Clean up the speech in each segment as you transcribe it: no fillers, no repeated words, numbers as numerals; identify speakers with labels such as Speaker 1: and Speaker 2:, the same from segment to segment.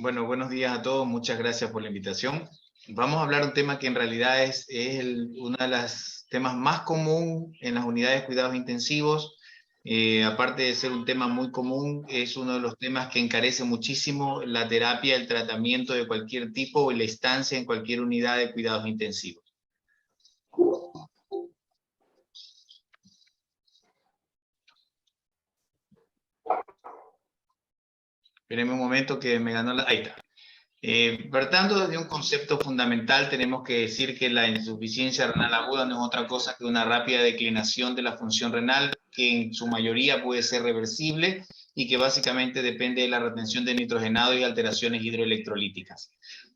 Speaker 1: Bueno, buenos días a todos. Muchas gracias por la invitación. Vamos a hablar de un tema que en realidad es uno de los temas más común en las unidades de cuidados intensivos. Aparte de ser un tema muy común, es uno de los temas que encarece muchísimo la terapia, el tratamiento de cualquier tipo y la estancia en cualquier unidad de cuidados intensivos. Espérenme un momento que me ganó la... Ahí está. Partando de un concepto fundamental, tenemos que decir que la insuficiencia renal aguda no es otra cosa que una rápida declinación de la función renal, que en su mayoría puede ser reversible y que básicamente depende de la retención de nitrogenado y alteraciones hidroelectrolíticas.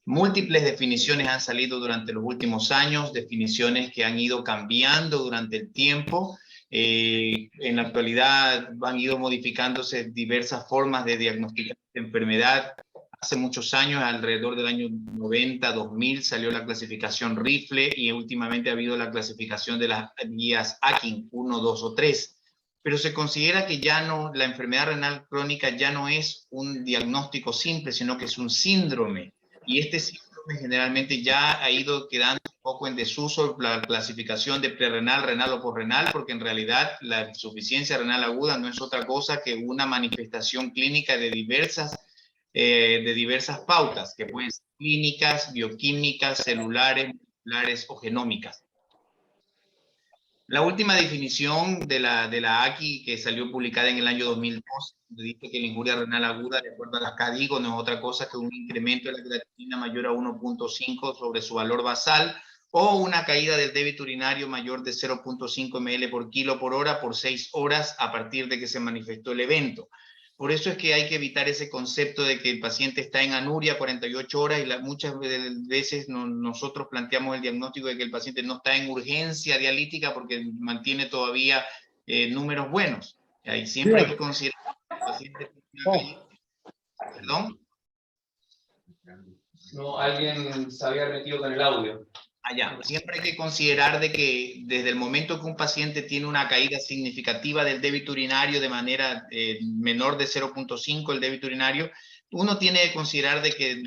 Speaker 1: Múltiples definiciones han salido durante los últimos años, definiciones que han ido cambiando durante el tiempo. En la actualidad han ido modificándose diversas formas de diagnosticar esta enfermedad. Hace muchos años, alrededor del año 90, 2000, salió la clasificación Rifle y últimamente ha habido la clasificación de las guías Akin 1, 2 o 3. Pero se considera que ya no, la enfermedad renal crónica ya no es un diagnóstico simple, sino que es un síndrome. Y este síndrome generalmente ya ha ido quedando un poco en desuso la clasificación de prerrenal, renal o posrenal, porque en realidad la insuficiencia renal aguda no es otra cosa que una manifestación clínica de diversas pautas, que pueden ser clínicas, bioquímicas, celulares, moleculares o genómicas. La última definición de la AQI, que salió publicada en el año 2002, dice que la injuria renal aguda, de acuerdo a las CADIGO, no es otra cosa que un incremento de la creatinina mayor a 1.5 sobre su valor basal, o una caída del débito urinario mayor de 0.5 ml por kilo por hora por 6 horas a partir de que se manifestó el evento. Por eso es que hay que evitar ese concepto de que el paciente está en anuria 48 horas y muchas veces nosotros planteamos el diagnóstico de que el paciente no está en urgencia dialítica porque mantiene todavía números buenos. Ahí siempre hay que considerar que el paciente... ¿Perdón?
Speaker 2: No, alguien se había metido con el audio.
Speaker 1: Allá. Siempre hay que considerar de que desde el momento que un paciente tiene una caída significativa del débito urinario de manera menor de 0.5 el débito urinario, uno tiene que considerar de que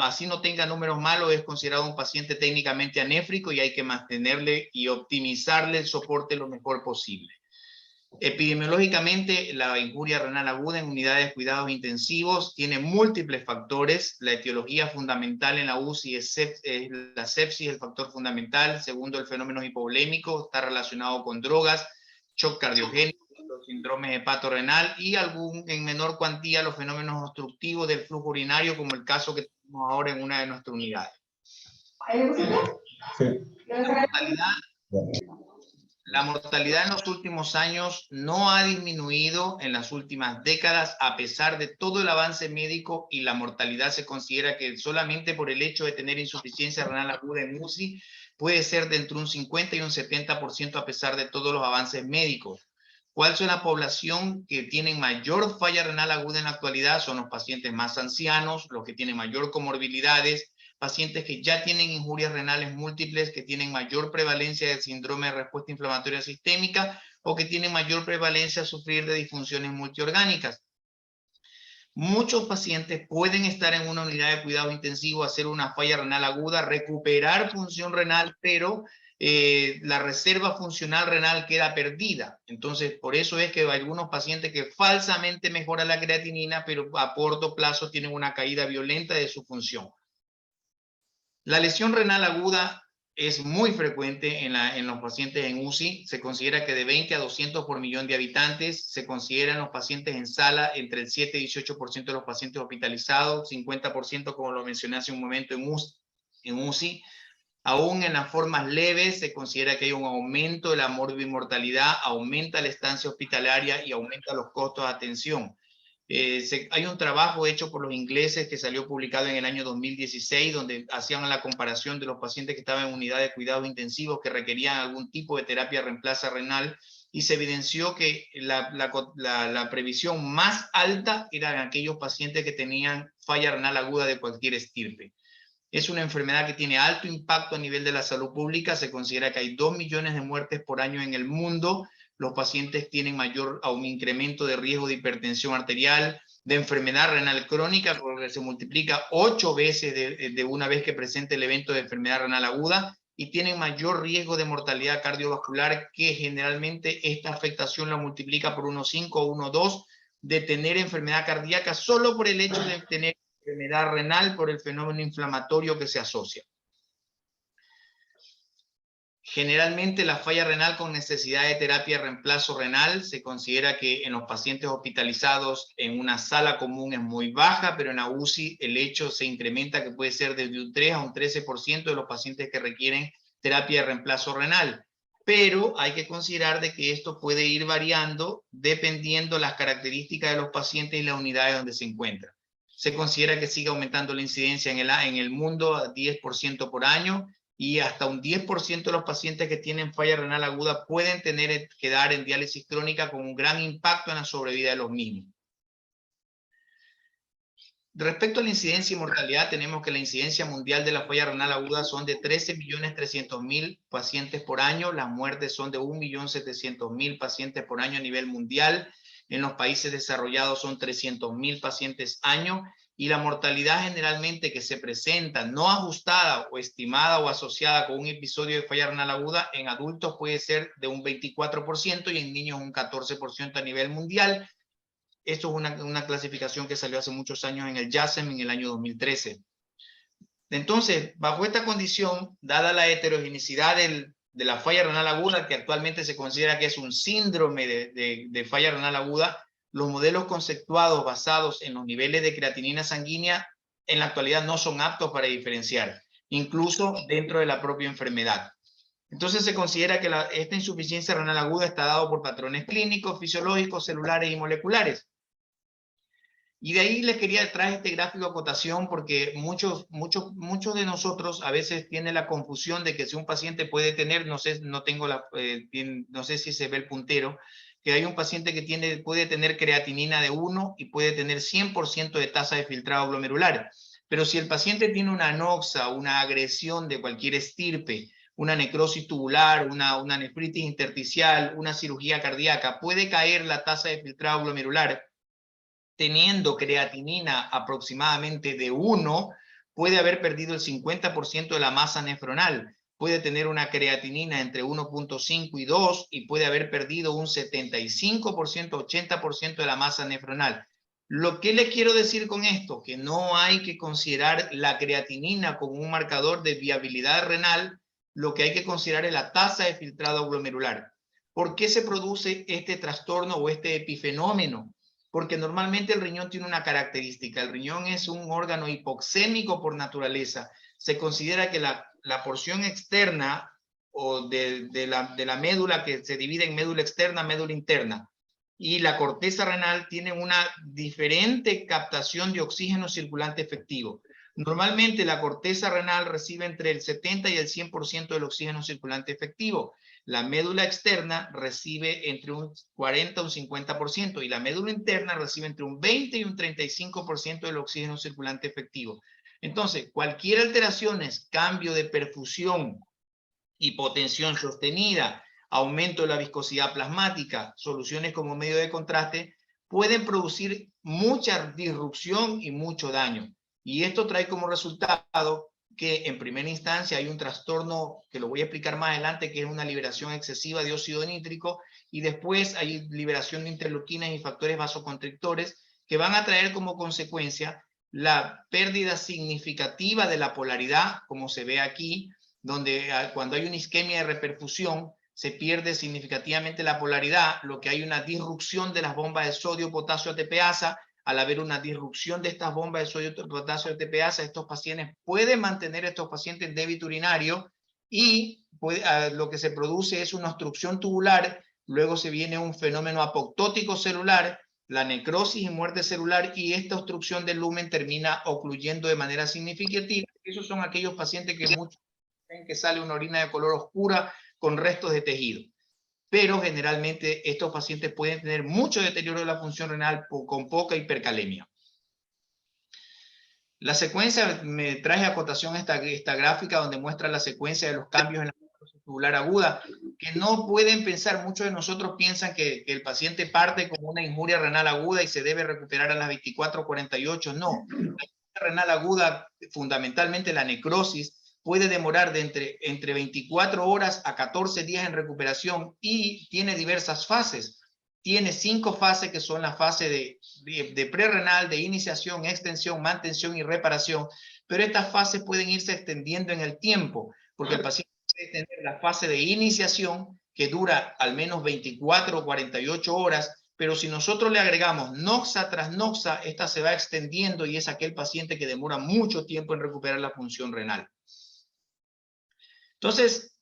Speaker 1: así no tenga números malos, es considerado un paciente técnicamente anéfrico y hay que mantenerle y optimizarle el soporte lo mejor posible. Epidemiológicamente, la injuria renal aguda en unidades de cuidados intensivos tiene múltiples factores. La etiología fundamental en la UCI es la sepsis, el factor fundamental. Segundo, el fenómeno hipovolémico está relacionado con drogas, shock cardiogénico, los síndromes hepatorrenal y en menor cuantía los fenómenos obstructivos del flujo urinario, como el caso que tenemos ahora en una de nuestras unidades. Sí. La mortalidad en los últimos años no ha disminuido en las últimas décadas a pesar de todo el avance médico, y la mortalidad se considera que solamente por el hecho de tener insuficiencia renal aguda en UCI puede ser de entre un 50 y un 70% a pesar de todos los avances médicos. ¿Cuál es la población que tiene mayor falla renal aguda en la actualidad? Son los pacientes más ancianos, los que tienen mayor comorbilidades, pacientes que ya tienen injurias renales múltiples, que tienen mayor prevalencia de síndrome de respuesta inflamatoria sistémica o que tienen mayor prevalencia a sufrir de disfunciones multiorgánicas. Muchos pacientes pueden estar en una unidad de cuidado intensivo, hacer una falla renal aguda, recuperar función renal, pero la reserva funcional renal queda perdida. Entonces, por eso es que hay algunos pacientes que falsamente mejoran la creatinina, pero a corto plazo tienen una caída violenta de su función. La lesión renal aguda es muy frecuente en los pacientes en UCI. Se considera que de 20 a 200 por millón de habitantes. Se consideran los pacientes en sala entre el 7 y 18% de los pacientes hospitalizados, 50% como lo mencioné hace un momento en UCI. Aún en las formas leves se considera que hay un aumento de la morbimortalidad, aumenta la estancia hospitalaria y aumenta los costos de atención. Hay un trabajo hecho por los ingleses que salió publicado en el año 2016, donde hacían la comparación de los pacientes que estaban en unidad de cuidados intensivos que requerían algún tipo de terapia reemplaza renal, y se evidenció que la previsión más alta eran aquellos pacientes que tenían falla renal aguda de cualquier estirpe. Es una enfermedad que tiene alto impacto a nivel de la salud pública. Se considera que hay 2 millones de muertes por año en el mundo. Los pacientes tienen un incremento de riesgo de hipertensión arterial, de enfermedad renal crónica, porque se multiplica 8 veces de una vez que presenta el evento de enfermedad renal aguda, y tienen mayor riesgo de mortalidad cardiovascular, que generalmente esta afectación la multiplica por 1,5 o 1,2 de tener enfermedad cardíaca solo por el hecho de tener enfermedad renal por el fenómeno inflamatorio que se asocia. Generalmente la falla renal con necesidad de terapia de reemplazo renal se considera que en los pacientes hospitalizados en una sala común es muy baja, pero en la UCI el hecho se incrementa, que puede ser desde un 3 a un 13% de los pacientes que requieren terapia de reemplazo renal. Pero hay que considerar de que esto puede ir variando dependiendo las características de los pacientes y las unidades donde se encuentran. Se considera que sigue aumentando la incidencia en el mundo a 10% por año, y hasta un 10% de los pacientes que tienen falla renal aguda pueden quedar en diálisis crónica, con un gran impacto en la sobrevida de los mismos. Respecto a la incidencia y mortalidad, tenemos que la incidencia mundial de la falla renal aguda son de 13.300.000 pacientes por año. Las muertes son de 1.700.000 pacientes por año a nivel mundial. En los países desarrollados son 300.000 pacientes año. Y la mortalidad generalmente que se presenta no ajustada o estimada o asociada con un episodio de falla renal aguda en adultos puede ser de un 24% y en niños un 14% a nivel mundial. Esto es una clasificación que salió hace muchos años en el JASEM en el año 2013. Entonces, bajo esta condición, dada la heterogeneidad de la falla renal aguda, que actualmente se considera que es un síndrome de falla renal aguda, los modelos conceptuados basados en los niveles de creatinina sanguínea en la actualidad no son aptos para diferenciar, incluso dentro de la propia enfermedad. Entonces se considera que esta insuficiencia renal aguda está dado por patrones clínicos, fisiológicos, celulares y moleculares. Y de ahí les quería traer este gráfico de acotación, porque muchos de nosotros a veces tienen la confusión de que si un paciente puede tener, no sé si se ve el puntero, que hay un paciente que puede tener creatinina de 1 y puede tener 100% de tasa de filtrado glomerular. Pero si el paciente tiene una anoxa, una agresión de cualquier estirpe, una necrosis tubular, una nefritis intersticial, una cirugía cardíaca, puede caer la tasa de filtrado glomerular. Teniendo creatinina aproximadamente de 1, puede haber perdido el 50% de la masa nefronal. Puede tener una creatinina entre 1.5 y 2 y puede haber perdido un 75%, 80% de la masa nefronal. Lo que le quiero decir con esto, que no hay que considerar la creatinina como un marcador de viabilidad renal, lo que hay que considerar es la tasa de filtrado glomerular. ¿Por qué se produce este trastorno o este epifenómeno? Porque normalmente el riñón tiene una característica. El riñón es un órgano hipoxémico por naturaleza. Se considera que la porción externa o de la médula, que se divide en médula externa, médula interna, y la corteza renal tienen una diferente captación de oxígeno circulante efectivo. Normalmente la corteza renal recibe entre el 70 y el 100% del oxígeno circulante efectivo. La médula externa recibe entre un 40 a un 50% y la médula interna recibe entre un 20 y un 35% del oxígeno circulante efectivo. Entonces, cualquier alteración, cambio de perfusión, hipotensión sostenida, aumento de la viscosidad plasmática, soluciones como medio de contraste, pueden producir mucha disrupción y mucho daño. Y esto trae como resultado que en primera instancia hay un trastorno que lo voy a explicar más adelante, que es una liberación excesiva de óxido nítrico, y después hay liberación de interleuquinas y factores vasoconstrictores que van a traer como consecuencia la pérdida significativa de la polaridad, como se ve aquí, donde cuando hay una isquemia de reperfusión se pierde significativamente la polaridad, lo que hay una disrupción de las bombas de sodio, potasio, ATPasa. Al haber una disrupción de estas bombas de sodio, potasio, ATPasa, estos pacientes pueden mantener estos pacientes en débito urinario y lo que se produce es una obstrucción tubular. Luego se viene un fenómeno apoptótico celular, la necrosis y muerte celular, y esta obstrucción del lumen termina ocluyendo de manera significativa. Esos son aquellos pacientes que muchos ven que sale una orina de color oscura con restos de tejido. Pero generalmente estos pacientes pueden tener mucho deterioro de la función renal con poca hipercalemia. La secuencia, me traje a acotación esta gráfica donde muestra la secuencia de los cambios en la necrosis tubular aguda, que no pueden pensar, muchos de nosotros piensan que el paciente parte con una injuria renal aguda y se debe recuperar a las 24 o 48. No, la injuria renal aguda, fundamentalmente la necrosis, puede demorar de entre 24 horas a 14 días en recuperación y tiene diversas fases. Tiene 5 fases que son la fase de prerrenal, de iniciación, extensión, mantención y reparación, pero estas fases pueden irse extendiendo en el tiempo, porque el paciente puede tener la fase de iniciación que dura al menos 24 o 48 horas, pero si nosotros le agregamos noxa tras noxa, esta se va extendiendo y es aquel paciente que demora mucho tiempo en recuperar la función renal. Entonces,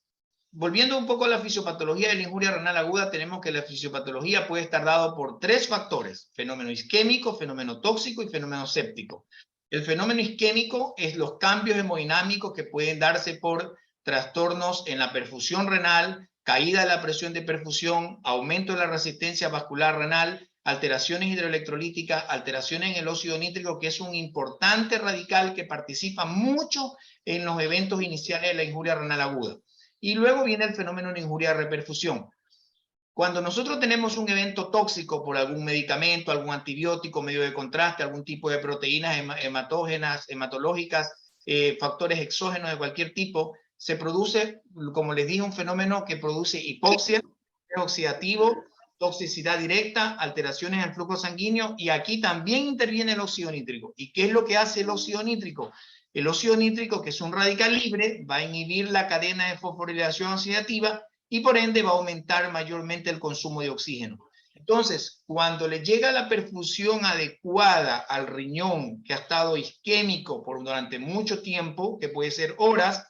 Speaker 1: volviendo un poco a la fisiopatología de la injuria renal aguda, tenemos que la fisiopatología puede estar dado por 3 factores: fenómeno isquémico, fenómeno tóxico y fenómeno séptico. El fenómeno isquémico es los cambios hemodinámicos que pueden darse por trastornos en la perfusión renal, caída de la presión de perfusión, aumento de la resistencia vascular renal, alteraciones hidroelectrolíticas, alteraciones en el óxido nítrico, que es un importante radical que participa mucho en los eventos iniciales de la injuria renal aguda. Y luego viene el fenómeno de injuria de reperfusión. Cuando nosotros tenemos un evento tóxico por algún medicamento, algún antibiótico, medio de contraste, algún tipo de proteínas hematógenas, hematológicas, factores exógenos de cualquier tipo, se produce, como les dije, un fenómeno que produce hipoxia, oxidativo, toxicidad directa, alteraciones en el flujo sanguíneo, y aquí también interviene el óxido nítrico. ¿Y qué es lo que hace el óxido nítrico? El óxido nítrico, que es un radical libre, va a inhibir la cadena de fosforilación oxidativa y por ende va a aumentar mayormente el consumo de oxígeno. Entonces, cuando le llega la perfusión adecuada al riñón que ha estado isquémico durante mucho tiempo, que puede ser horas,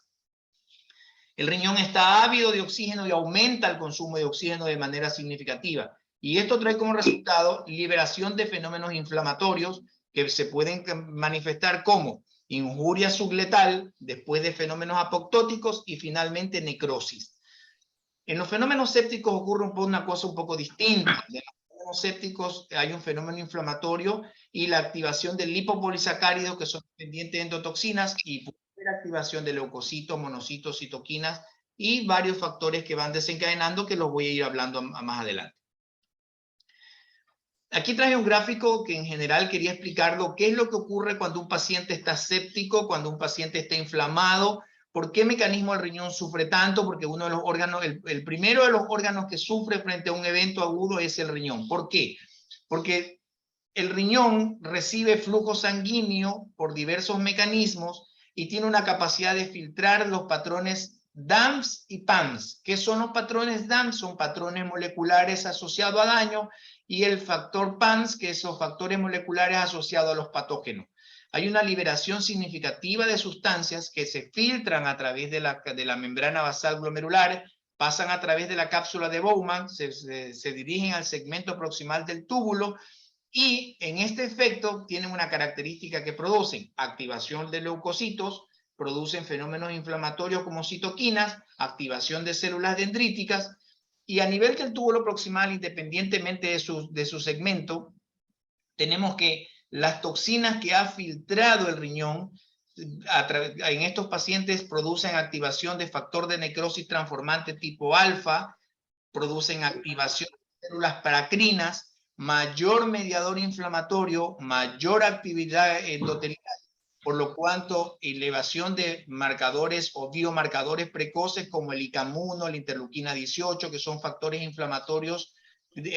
Speaker 1: el riñón está ávido de oxígeno y aumenta el consumo de oxígeno de manera significativa. Y esto trae como resultado liberación de fenómenos inflamatorios que se pueden manifestar como injuria subletal, después de fenómenos apoptóticos y finalmente necrosis. En los fenómenos sépticos ocurre una cosa un poco distinta. En los fenómenos sépticos hay un fenómeno inflamatorio y la activación de lipopolisacáridos que son dependientes de endotoxinas y la activación de leucocitos, monocitos, citoquinas y varios factores que van desencadenando, que los voy a ir hablando más adelante. Aquí traje un gráfico que en general quería explicarlo, qué es lo que ocurre cuando un paciente está séptico, cuando un paciente está inflamado, por qué mecanismo el riñón sufre tanto, porque uno de los órganos, el primero de los órganos que sufre frente a un evento agudo es el riñón. ¿Por qué? Porque el riñón recibe flujo sanguíneo por diversos mecanismos y tiene una capacidad de filtrar los patrones DAMPs y PAMPs. ¿Qué son los patrones DAMPs? Son patrones moleculares asociados a daño, y el factor PAMPs, que son factores moleculares asociados a los patógenos. Hay una liberación significativa de sustancias que se filtran a través de la membrana basal glomerular, pasan a través de la cápsula de Bowman, se dirigen al segmento proximal del túbulo, y en este efecto tienen una característica que producen activación de leucocitos, producen fenómenos inflamatorios como citoquinas, activación de células dendríticas, y a nivel del túbulo proximal, independientemente de su segmento, tenemos que las toxinas que ha filtrado el riñón en estos pacientes producen activación de factor de necrosis transformante tipo alfa, producen activación de células paracrinas, mayor mediador inflamatorio, mayor actividad endotelial, por lo cuanto elevación de marcadores o biomarcadores precoces como el ICAM1, la interleuquina 18, que son factores inflamatorios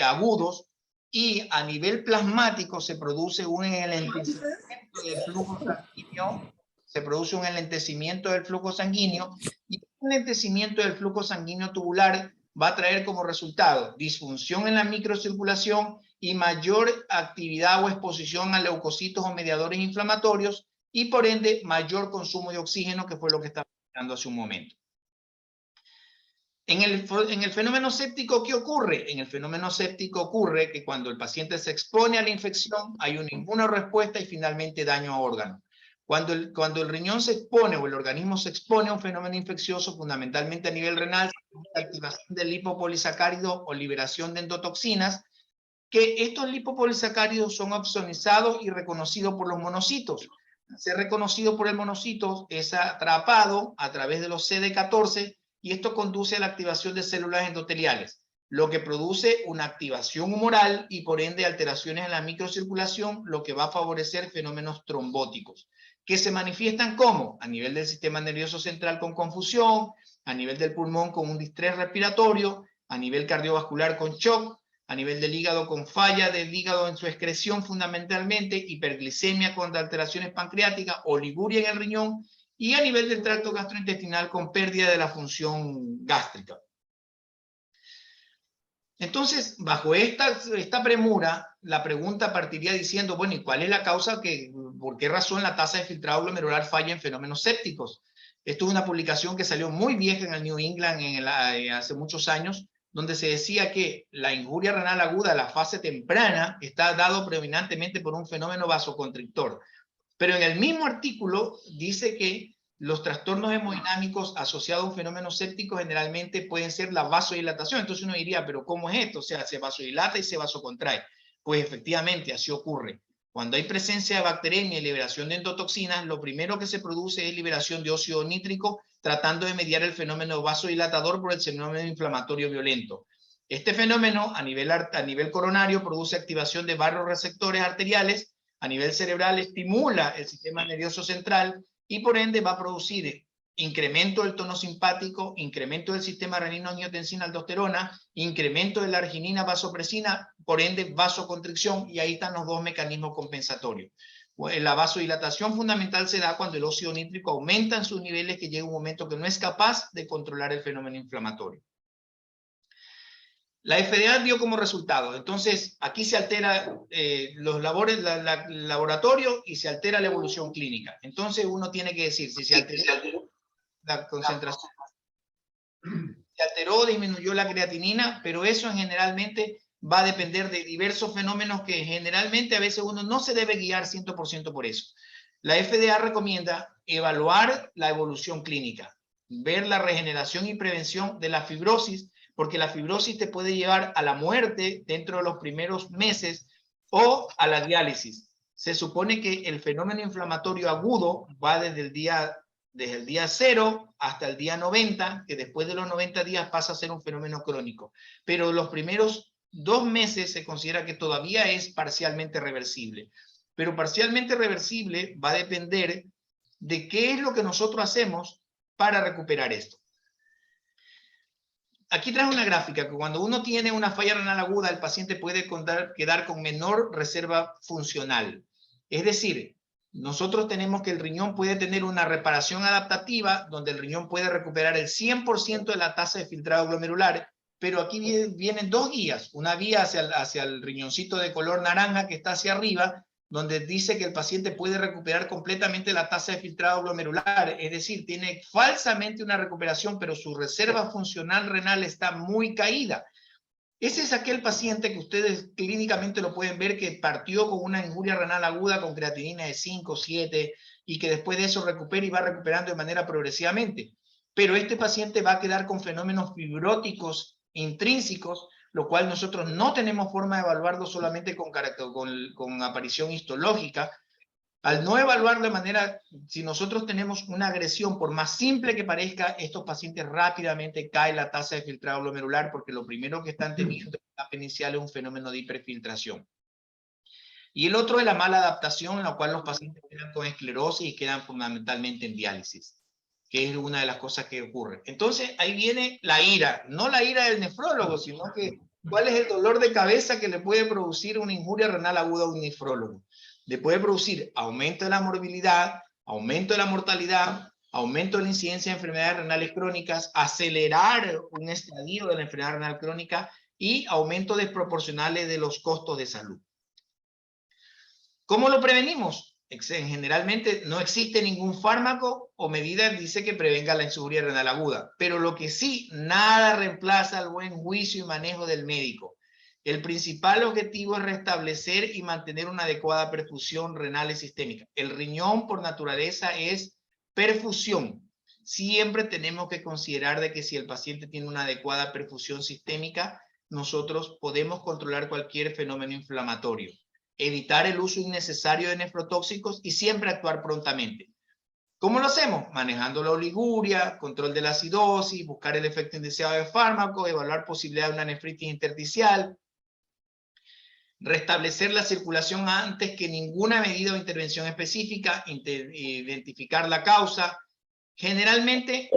Speaker 1: agudos, y a nivel plasmático se produce un enlentecimiento del flujo sanguíneo, y un enlentecimiento del flujo sanguíneo tubular va a traer como resultado disfunción en la microcirculación y mayor actividad o exposición a leucocitos o mediadores inflamatorios, y por ende mayor consumo de oxígeno, que fue lo que estaba hablando hace un momento. En el fenómeno séptico, ¿qué ocurre? En el fenómeno séptico ocurre que cuando el paciente se expone a la infección, hay una inmunorespuesta y finalmente daño a órganos. Cuando el riñón se expone o el organismo se expone a un fenómeno infeccioso, fundamentalmente a nivel renal, activación del lipopolisacárido o liberación de endotoxinas, que estos lipopolisacáridos son opsonizados y reconocidos por los monocitos. Ser reconocido por el monocito es atrapado a través de los CD14 y esto conduce a la activación de células endoteliales, lo que produce una activación humoral y por ende alteraciones en la microcirculación, lo que va a favorecer fenómenos trombóticos, que se manifiestan como a nivel del sistema nervioso central con confusión, a nivel del pulmón con un distrés respiratorio, a nivel cardiovascular con shock, a nivel del hígado con falla del hígado en su excreción fundamentalmente, hiperglicemia con alteraciones pancreáticas, oliguria en el riñón, y a nivel del tracto gastrointestinal con pérdida de la función gástrica. Entonces, bajo esta premura, la pregunta partiría diciendo, bueno, ¿y cuál es la causa? ¿Por qué razón la tasa de filtrado glomerular falla en fenómenos sépticos? Esto es una publicación que salió muy vieja en el New England hace muchos años, donde se decía que la injuria renal aguda, la fase temprana, está dado predominantemente por un fenómeno vasoconstrictor. Pero en el mismo artículo dice que los trastornos hemodinámicos asociados a un fenómeno séptico generalmente pueden ser la vasodilatación. Entonces uno diría, ¿pero cómo es esto? O sea, se vasodilata y se vasocontrae. Pues efectivamente, así ocurre. Cuando hay presencia de bacteremia y liberación de endotoxinas, lo primero que se produce es liberación de óxido nítrico, tratando de mediar el fenómeno vasodilatador por el fenómeno inflamatorio violento. Este fenómeno a nivel coronario produce activación de barroreceptores arteriales, a nivel cerebral estimula el sistema nervioso central y por ende va a producir incremento del tono simpático, incremento del sistema renina-angiotensina-aldosterona, incremento de la arginina vasopresina, por ende vasoconstricción, y ahí están los dos mecanismos compensatorios. La vasodilatación fundamental se da cuando el óxido nítrico aumenta en sus niveles, que llega un momento que no es capaz de controlar el fenómeno inflamatorio. La FDA dio como resultado, entonces aquí se altera los laboratorio y se altera la evolución clínica. Entonces uno tiene que decir si se alteró la concentración, se alteró o disminuyó la creatinina, pero eso generalmente va a depender de diversos fenómenos que generalmente a veces uno no se debe guiar 100% por eso. La FDA recomienda evaluar la evolución clínica, ver la regeneración y prevención de la fibrosis, porque la fibrosis te puede llevar a la muerte dentro de los primeros meses o a la diálisis. Se supone que el fenómeno inflamatorio agudo va desde el día 0 hasta el día 90, que después de los 90 días pasa a ser un fenómeno crónico. Pero los primeros 2 meses se considera que todavía es parcialmente reversible. Pero parcialmente reversible va a depender de qué es lo que nosotros hacemos para recuperar esto. Aquí traje una gráfica que cuando uno tiene una falla renal aguda, el paciente puede quedar con menor reserva funcional. Es decir, nosotros tenemos que el riñón puede tener una reparación adaptativa, donde el riñón puede recuperar el 100% de la tasa de filtrado glomerular, pero aquí vienen dos guías. Una guía hacia el riñoncito de color naranja que está hacia arriba, donde dice que el paciente puede recuperar completamente la tasa de filtrado glomerular, es decir, tiene falsamente una recuperación, pero su reserva funcional renal está muy caída. Ese es aquel paciente que ustedes clínicamente lo pueden ver que partió con una injuria renal aguda con creatinina de 5, 7 y que después de eso recupera y va recuperando de manera progresivamente. Pero este paciente va a quedar con fenómenos fibróticos intrínsecos, lo cual nosotros no tenemos forma de evaluarlo solamente con aparición histológica. Al no evaluar de manera, si nosotros tenemos una agresión, por más simple que parezca, estos pacientes rápidamente cae la tasa de filtrado glomerular porque lo primero que están teniendo en la etapa inicial es un fenómeno de hiperfiltración. Y el otro es la mala adaptación, en la cual los pacientes quedan con esclerosis y quedan fundamentalmente en diálisis, que es una de las cosas que ocurre. Entonces, ahí viene la ira, no la ira del nefrólogo, sino que cuál es el dolor de cabeza que le puede producir una injuria renal aguda a un nefrólogo. Le puede producir aumento de la morbilidad, aumento de la mortalidad, aumento de la incidencia de enfermedades renales crónicas, acelerar un estadio de la enfermedad renal crónica y aumento desproporcionales de los costos de salud. ¿Cómo lo prevenimos? Generalmente no existe ningún fármaco o medida que dice que prevenga la insuficiencia renal aguda, pero lo que sí, nada reemplaza el buen juicio y manejo del médico. El principal objetivo es restablecer y mantener una adecuada perfusión renal y sistémica. El riñón por naturaleza es perfusión. Siempre tenemos que considerar de que si el paciente tiene una adecuada perfusión sistémica, nosotros podemos controlar cualquier fenómeno inflamatorio. Evitar el uso innecesario de nefrotóxicos y siempre actuar prontamente. ¿Cómo lo hacemos? Manejando la oliguria, control de la acidosis, buscar el efecto indeseado de fármacos, evaluar posibilidad de una nefritis intersticial, restablecer la circulación antes que ninguna medida o intervención específica, identificar la causa. Generalmente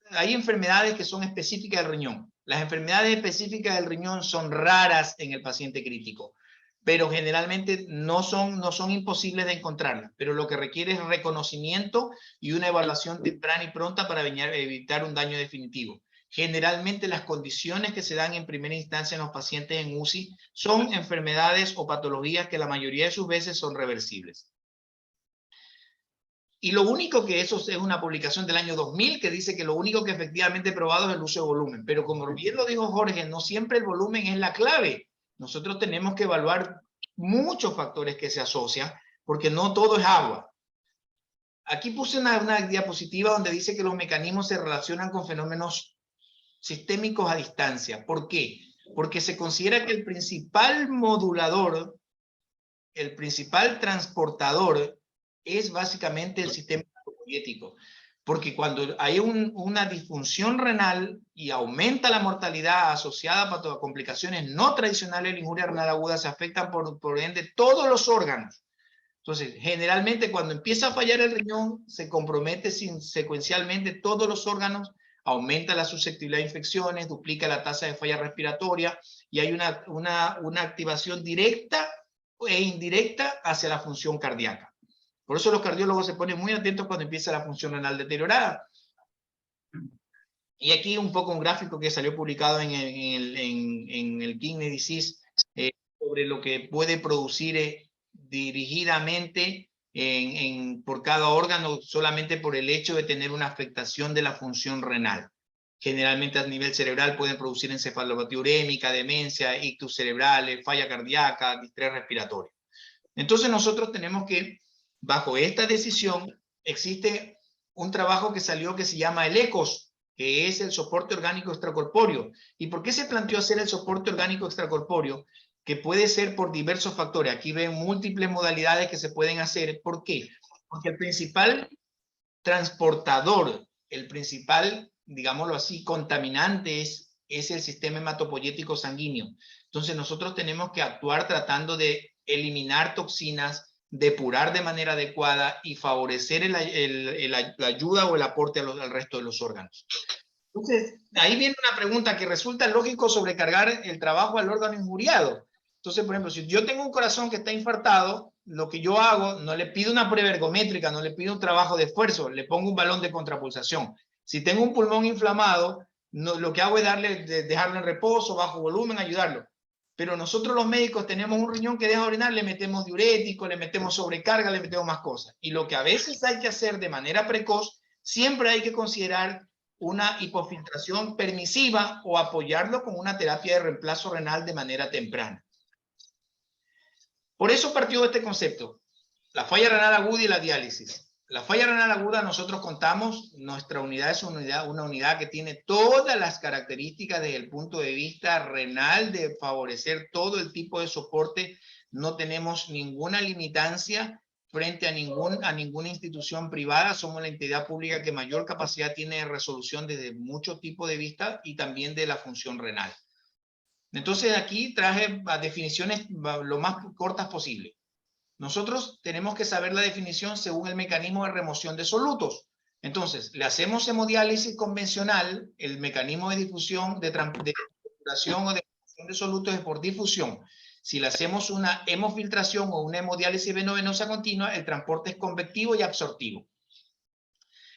Speaker 1: hay enfermedades que son específicas del riñón. Las enfermedades específicas del riñón son raras en el paciente crítico, pero generalmente no son imposibles de encontrarlas, pero lo que requiere es reconocimiento y una evaluación temprana y pronta para evitar un daño definitivo. Generalmente las condiciones que se dan en primera instancia en los pacientes en UCI son enfermedades o patologías que la mayoría de sus veces son reversibles. Y lo único que eso es una publicación del año 2000 que dice que lo único que efectivamente probado es el uso de volumen. Pero como bien lo dijo Jorge, no siempre el volumen es la clave. Nosotros tenemos que evaluar muchos factores que se asocian porque no todo es agua. Aquí puse una diapositiva donde dice que los mecanismos se relacionan con fenómenos sistémicos a distancia. ¿Por qué? Porque se considera que el principal modulador, el principal transportador es básicamente el sistema hematopoyético. Porque cuando hay una disfunción renal y aumenta la mortalidad asociada a complicaciones no tradicionales de la injuria renal aguda, se afectan por ende todos los órganos. Entonces, generalmente cuando empieza a fallar el riñón, se compromete secuencialmente todos los órganos, aumenta la susceptibilidad a infecciones, duplica la tasa de falla respiratoria y hay una activación directa e indirecta hacia la función cardíaca. Por eso los cardiólogos se ponen muy atentos cuando empieza la función renal deteriorada. Y aquí un poco un gráfico que salió publicado en el Kidney Disease sobre lo que puede producir dirigidamente por cada órgano solamente por el hecho de tener una afectación de la función renal. Generalmente a nivel cerebral pueden producir encefalopatía urémica, demencia, ictus cerebrales, falla cardíaca, distrés respiratorio. Entonces nosotros tenemos que, bajo esta decisión, existe un trabajo que salió que se llama el ECOS, que es el soporte orgánico extracorpóreo. ¿Y por qué se planteó hacer el soporte orgánico extracorpóreo? Que puede ser por diversos factores. Aquí ven múltiples modalidades que se pueden hacer. ¿Por qué? Porque el principal transportador, el principal, digámoslo así, contaminante es el sistema hematopoyético sanguíneo. Entonces nosotros tenemos que actuar tratando de eliminar toxinas, depurar de manera adecuada y favorecer la ayuda o el aporte al resto de los órganos. Entonces, ahí viene una pregunta que resulta lógico sobrecargar el trabajo al órgano injuriado. Entonces, por ejemplo, si yo tengo un corazón que está infartado, lo que yo hago, no le pido una prueba ergométrica, no le pido un trabajo de esfuerzo, le pongo un balón de contrapulsación. Si tengo un pulmón inflamado, lo que hago es dejarlo en reposo, bajo volumen, ayudarlo. Pero nosotros los médicos tenemos un riñón que deja orinar, le metemos diurético, le metemos sobrecarga, le metemos más cosas. Y lo que a veces hay que hacer de manera precoz, siempre hay que considerar una hipofiltración permisiva o apoyarlo con una terapia de reemplazo renal de manera temprana. Por eso partió este concepto, la falla renal aguda y la diálisis. La falla renal aguda, nosotros contamos, nuestra unidad es una unidad que tiene todas las características desde el punto de vista renal de favorecer todo el tipo de soporte. No tenemos ninguna limitancia frente a ninguna institución privada. Somos la entidad pública que mayor capacidad tiene de resolución desde muchos tipos de vista y también de la función renal. Entonces aquí traje definiciones lo más cortas posible. Nosotros tenemos que saber la definición según el mecanismo de remoción de solutos. Entonces, le hacemos hemodiálisis convencional, el mecanismo de difusión, de transportación o de remoción de solutos es por difusión. Si le hacemos una hemofiltración o una hemodiálisis veno-venosa continua, el transporte es convectivo y absortivo.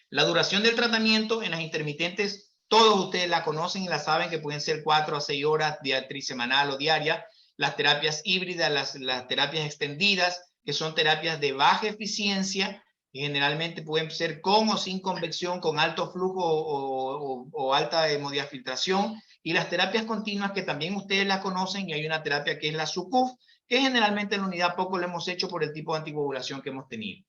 Speaker 1: La duración del tratamiento en las intermitentes, todos ustedes la conocen y la saben que pueden ser 4 a 6 horas trisemanal o diaria. Las terapias híbridas, las terapias extendidas, que son terapias de baja eficiencia, y generalmente pueden ser con o sin convección, con alto flujo o alta hemodiafiltración, y las terapias continuas que también ustedes las conocen, y hay una terapia que es la SUCUF, que generalmente en la unidad poco lo hemos hecho por el tipo de anticoagulación que hemos tenido.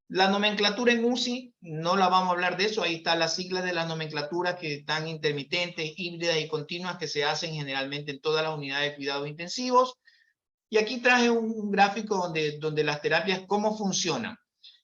Speaker 1: La nomenclatura en UCI, no la vamos a hablar de eso, ahí están las siglas de las nomenclaturas que están intermitentes, híbridas y continuas que se hacen generalmente en todas las unidades de cuidados intensivos. Y aquí traje un gráfico donde las terapias, cómo funcionan.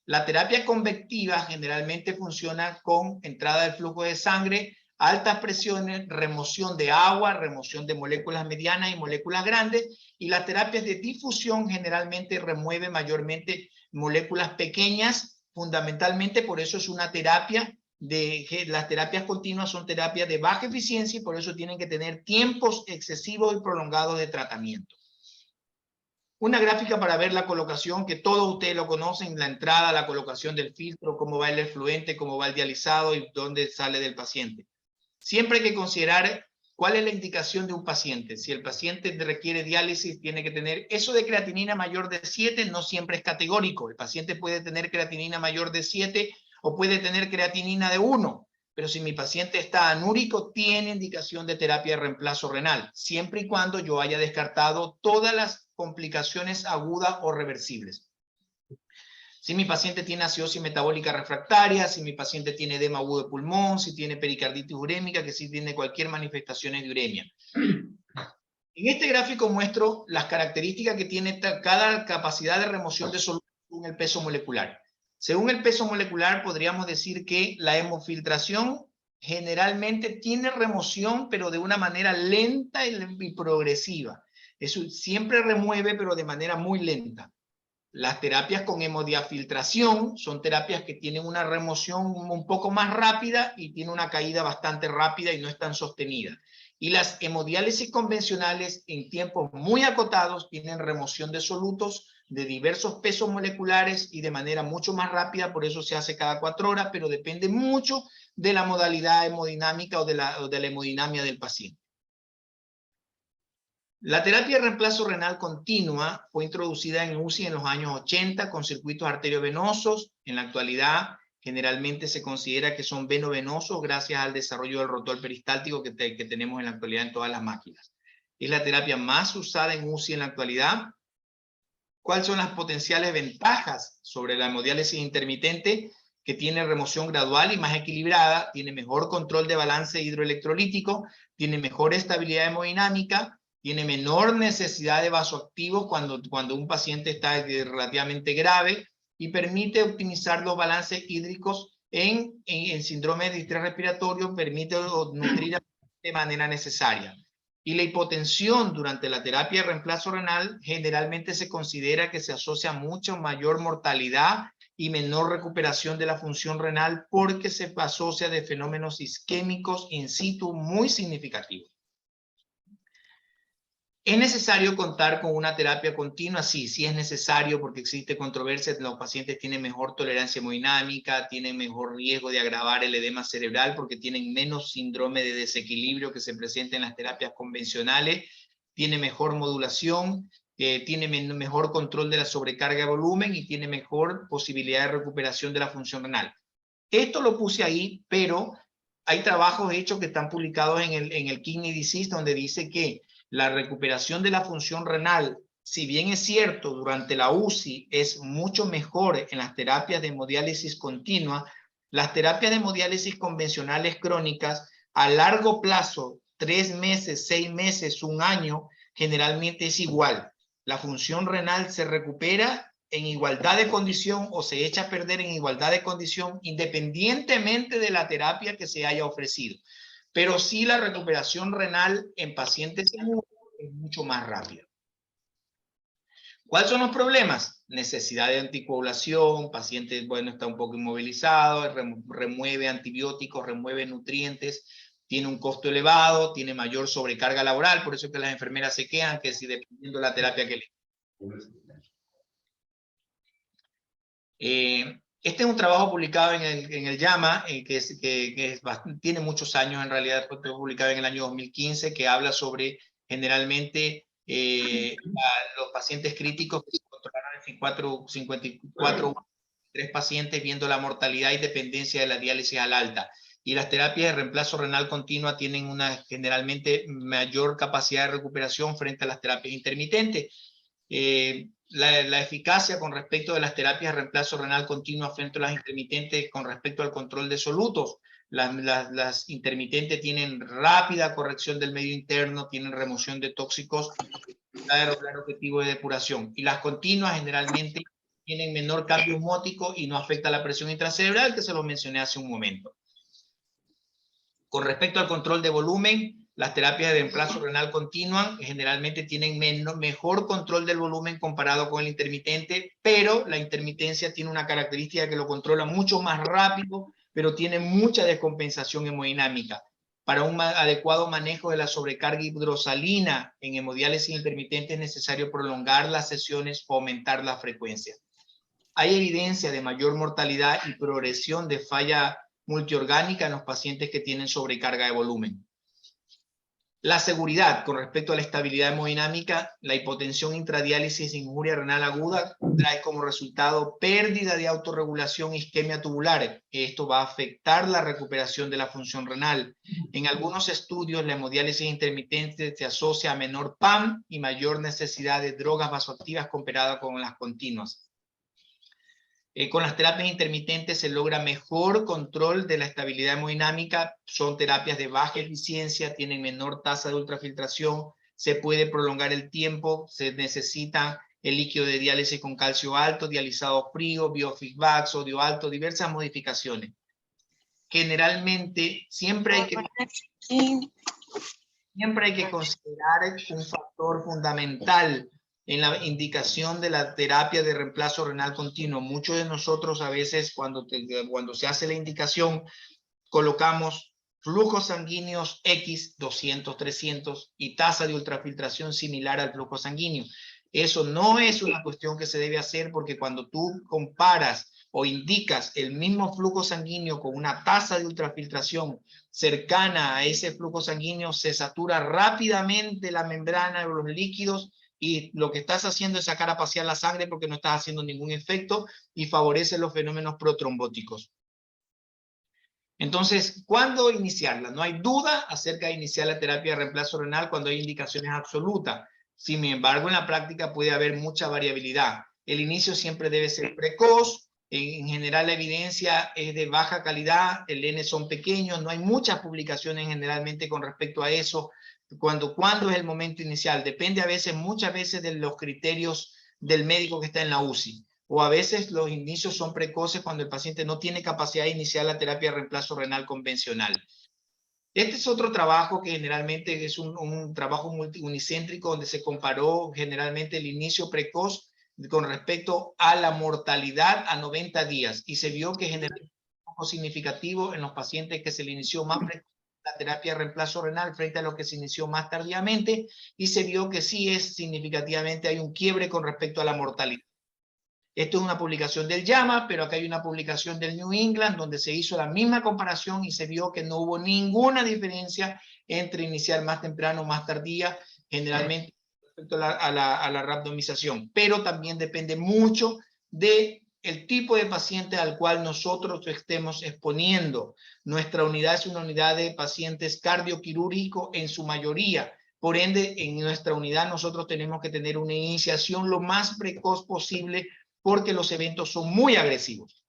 Speaker 1: La terapia convectiva generalmente funciona con entrada del flujo de sangre, altas presiones, remoción de agua, remoción de moléculas medianas y moléculas grandes, y las terapias de difusión generalmente remueven mayormente moléculas pequeñas, fundamentalmente por eso es una terapia las terapias continuas son terapias de baja eficiencia y por eso tienen que tener tiempos excesivos y prolongados de tratamiento. Una gráfica para ver la colocación, que todos ustedes lo conocen, la entrada, la colocación del filtro, cómo va el efluente, cómo va el dializado y dónde sale del paciente. Siempre hay que considerar cuál es la indicación de un paciente. Si el paciente requiere diálisis, tiene que tener eso de creatinina mayor de 7, no siempre es categórico. El paciente puede tener creatinina mayor de 7 o puede tener creatinina de 1. Pero si mi paciente está anúrico, tiene indicación de terapia de reemplazo renal, siempre y cuando yo haya descartado todas las complicaciones agudas o reversibles. Si mi paciente tiene acidosis metabólica refractaria, si mi paciente tiene edema agudo de pulmón, si tiene pericarditis urémica, que si tiene cualquier manifestación de uremia. En este gráfico muestro las características que tiene cada capacidad de remoción de solutos según el peso molecular. Según el peso molecular, podríamos decir que la hemofiltración generalmente tiene remoción, pero de una manera lenta y progresiva. Eso siempre remueve, pero de manera muy lenta. Las terapias con hemodiafiltración son terapias que tienen una remoción un poco más rápida y tiene una caída bastante rápida y no es tan sostenida. Y las hemodiálisis convencionales en tiempos muy acotados tienen remoción de solutos de diversos pesos moleculares y de manera mucho más rápida, por eso se hace cada 4 horas, pero depende mucho de la modalidad hemodinámica o de la hemodinamia del paciente. La terapia de reemplazo renal continua fue introducida en UCI en los años 80 con circuitos arteriovenosos. En la actualidad, generalmente se considera que son venovenosos gracias al desarrollo del rotor peristáltico que tenemos en la actualidad en todas las máquinas. Es la terapia más usada en UCI en la actualidad. ¿Cuáles son las potenciales ventajas sobre la hemodiálisis intermitente? Que tiene remoción gradual y más equilibrada, tiene mejor control de balance hidroelectrolítico, tiene mejor estabilidad hemodinámica, tiene menor necesidad de vasoactivos cuando un paciente está relativamente grave y permite optimizar los balances hídricos en síndrome de distrés respiratorio, permite nutrir de manera necesaria. Y la hipotensión durante la terapia de reemplazo renal generalmente se considera que se asocia a mucha mayor mortalidad y menor recuperación de la función renal porque se asocia de fenómenos isquémicos in situ muy significativos. ¿Es necesario contar con una terapia continua? Sí, sí es necesario porque existe controversia. Los pacientes tienen mejor tolerancia hemodinámica, tienen mejor riesgo de agravar el edema cerebral porque tienen menos síndrome de desequilibrio que se presenta en las terapias convencionales, tiene mejor modulación, tiene mejor control de la sobrecarga de volumen y tiene mejor posibilidad de recuperación de la función renal. Esto lo puse ahí, pero hay trabajos hechos que están publicados en el Kidney Disease donde dice que la recuperación de la función renal, si bien es cierto, durante la UCI es mucho mejor en las terapias de hemodiálisis continua, las terapias de hemodiálisis convencionales crónicas a largo plazo, 3 meses, 6 meses, 1 año, generalmente es igual. La función renal se recupera en igualdad de condición o se echa a perder en igualdad de condición independientemente de la terapia que se haya ofrecido. Pero sí la recuperación renal en pacientes agudos es mucho más rápida. ¿Cuáles son los problemas? Necesidad de anticoagulación, paciente, bueno, está un poco inmovilizado, remueve antibióticos, remueve nutrientes, tiene un costo elevado, tiene mayor sobrecarga laboral, por eso es que las enfermeras se quejan que si dependiendo de la terapia que le... Este es un trabajo publicado en el JAMA, tiene muchos años en realidad, fue publicado en el año 2015, que habla sobre generalmente los pacientes críticos que se controlaron en 54 3 pacientes viendo la mortalidad y dependencia de la diálisis al alta. Y las terapias de reemplazo renal continua tienen una generalmente mayor capacidad de recuperación frente a las terapias intermitentes. La eficacia con respecto de las terapias de reemplazo renal continua frente a las intermitentes con respecto al control de solutos. Las intermitentes tienen rápida corrección del medio interno, tienen remoción de tóxicos, lograr objetivo de depuración. Y las continuas generalmente tienen menor cambio osmótico y no afecta la presión intracerebral, que se lo mencioné hace un momento. Con respecto al control de volumen, las terapias de reemplazo renal continuo generalmente tienen mejor control del volumen comparado con el intermitente, pero la intermitencia tiene una característica que lo controla mucho más rápido, pero tiene mucha descompensación hemodinámica. Para un adecuado manejo de la sobrecarga hidrosalina en hemodiálisis intermitente es necesario prolongar las sesiones o aumentar la frecuencia. Hay evidencia de mayor mortalidad y progresión de falla multiorgánica en los pacientes que tienen sobrecarga de volumen. La seguridad con respecto a la estabilidad hemodinámica, la hipotensión intradiálisis e injuria renal aguda trae como resultado pérdida de autorregulación e isquemia tubular. Esto va a afectar la recuperación de la función renal. En algunos estudios, la hemodiálisis intermitente se asocia a menor PAM y mayor necesidad de drogas vasoactivas comparada con las continuas. Con las terapias intermitentes se logra mejor control de la estabilidad hemodinámica, son terapias de baja eficiencia, tienen menor tasa de ultrafiltración, se puede prolongar el tiempo, se necesita el líquido de diálisis con calcio alto, dializado frío, biofeedback, sodio alto, diversas modificaciones. Generalmente siempre hay que considerar un factor fundamental en la indicación de la terapia de reemplazo renal continuo. Muchos de nosotros a veces cuando se hace la indicación colocamos flujos sanguíneos X, 200, 300 y tasa de ultrafiltración similar al flujo sanguíneo. Eso no es una cuestión que se debe hacer porque cuando tú comparas o indicas el mismo flujo sanguíneo con una tasa de ultrafiltración cercana a ese flujo sanguíneo, se satura rápidamente la membrana de los líquidos y lo que estás haciendo es sacar a pasear la sangre porque no estás haciendo ningún efecto y favorece los fenómenos protrombóticos. Entonces, ¿cuándo iniciarla? No hay duda acerca de iniciar la terapia de reemplazo renal cuando hay indicaciones absolutas. Sin embargo, en la práctica puede haber mucha variabilidad. El inicio siempre debe ser precoz. En general, la evidencia es de baja calidad. El N son pequeños. No hay muchas publicaciones generalmente con respecto a eso. ¿Cuándo es el momento inicial? Depende muchas veces de los criterios del médico que está en la UCI. O a veces los inicios son precoces cuando el paciente no tiene capacidad de iniciar la terapia de reemplazo renal convencional. Este es otro trabajo que generalmente es un trabajo unicéntrico donde se comparó generalmente el inicio precoz con respecto a la mortalidad a 90 días y se vio que generalmente un poco significativo en los pacientes que se le inició más precoz la terapia de reemplazo renal frente a lo que se inició más tardíamente y se vio que sí es significativamente hay un quiebre con respecto a la mortalidad. Esto es una publicación del JAMA, pero acá hay una publicación del New England donde se hizo la misma comparación y se vio que no hubo ninguna diferencia entre iniciar más temprano o más tardía, generalmente respecto a la randomización. Pero también depende mucho del tipo de paciente al cual nosotros estemos exponiendo. Nuestra unidad es una unidad de pacientes cardioquirúrgicos en su mayoría. Por ende, en nuestra unidad nosotros tenemos que tener una iniciación lo más precoz posible porque los eventos son muy agresivos.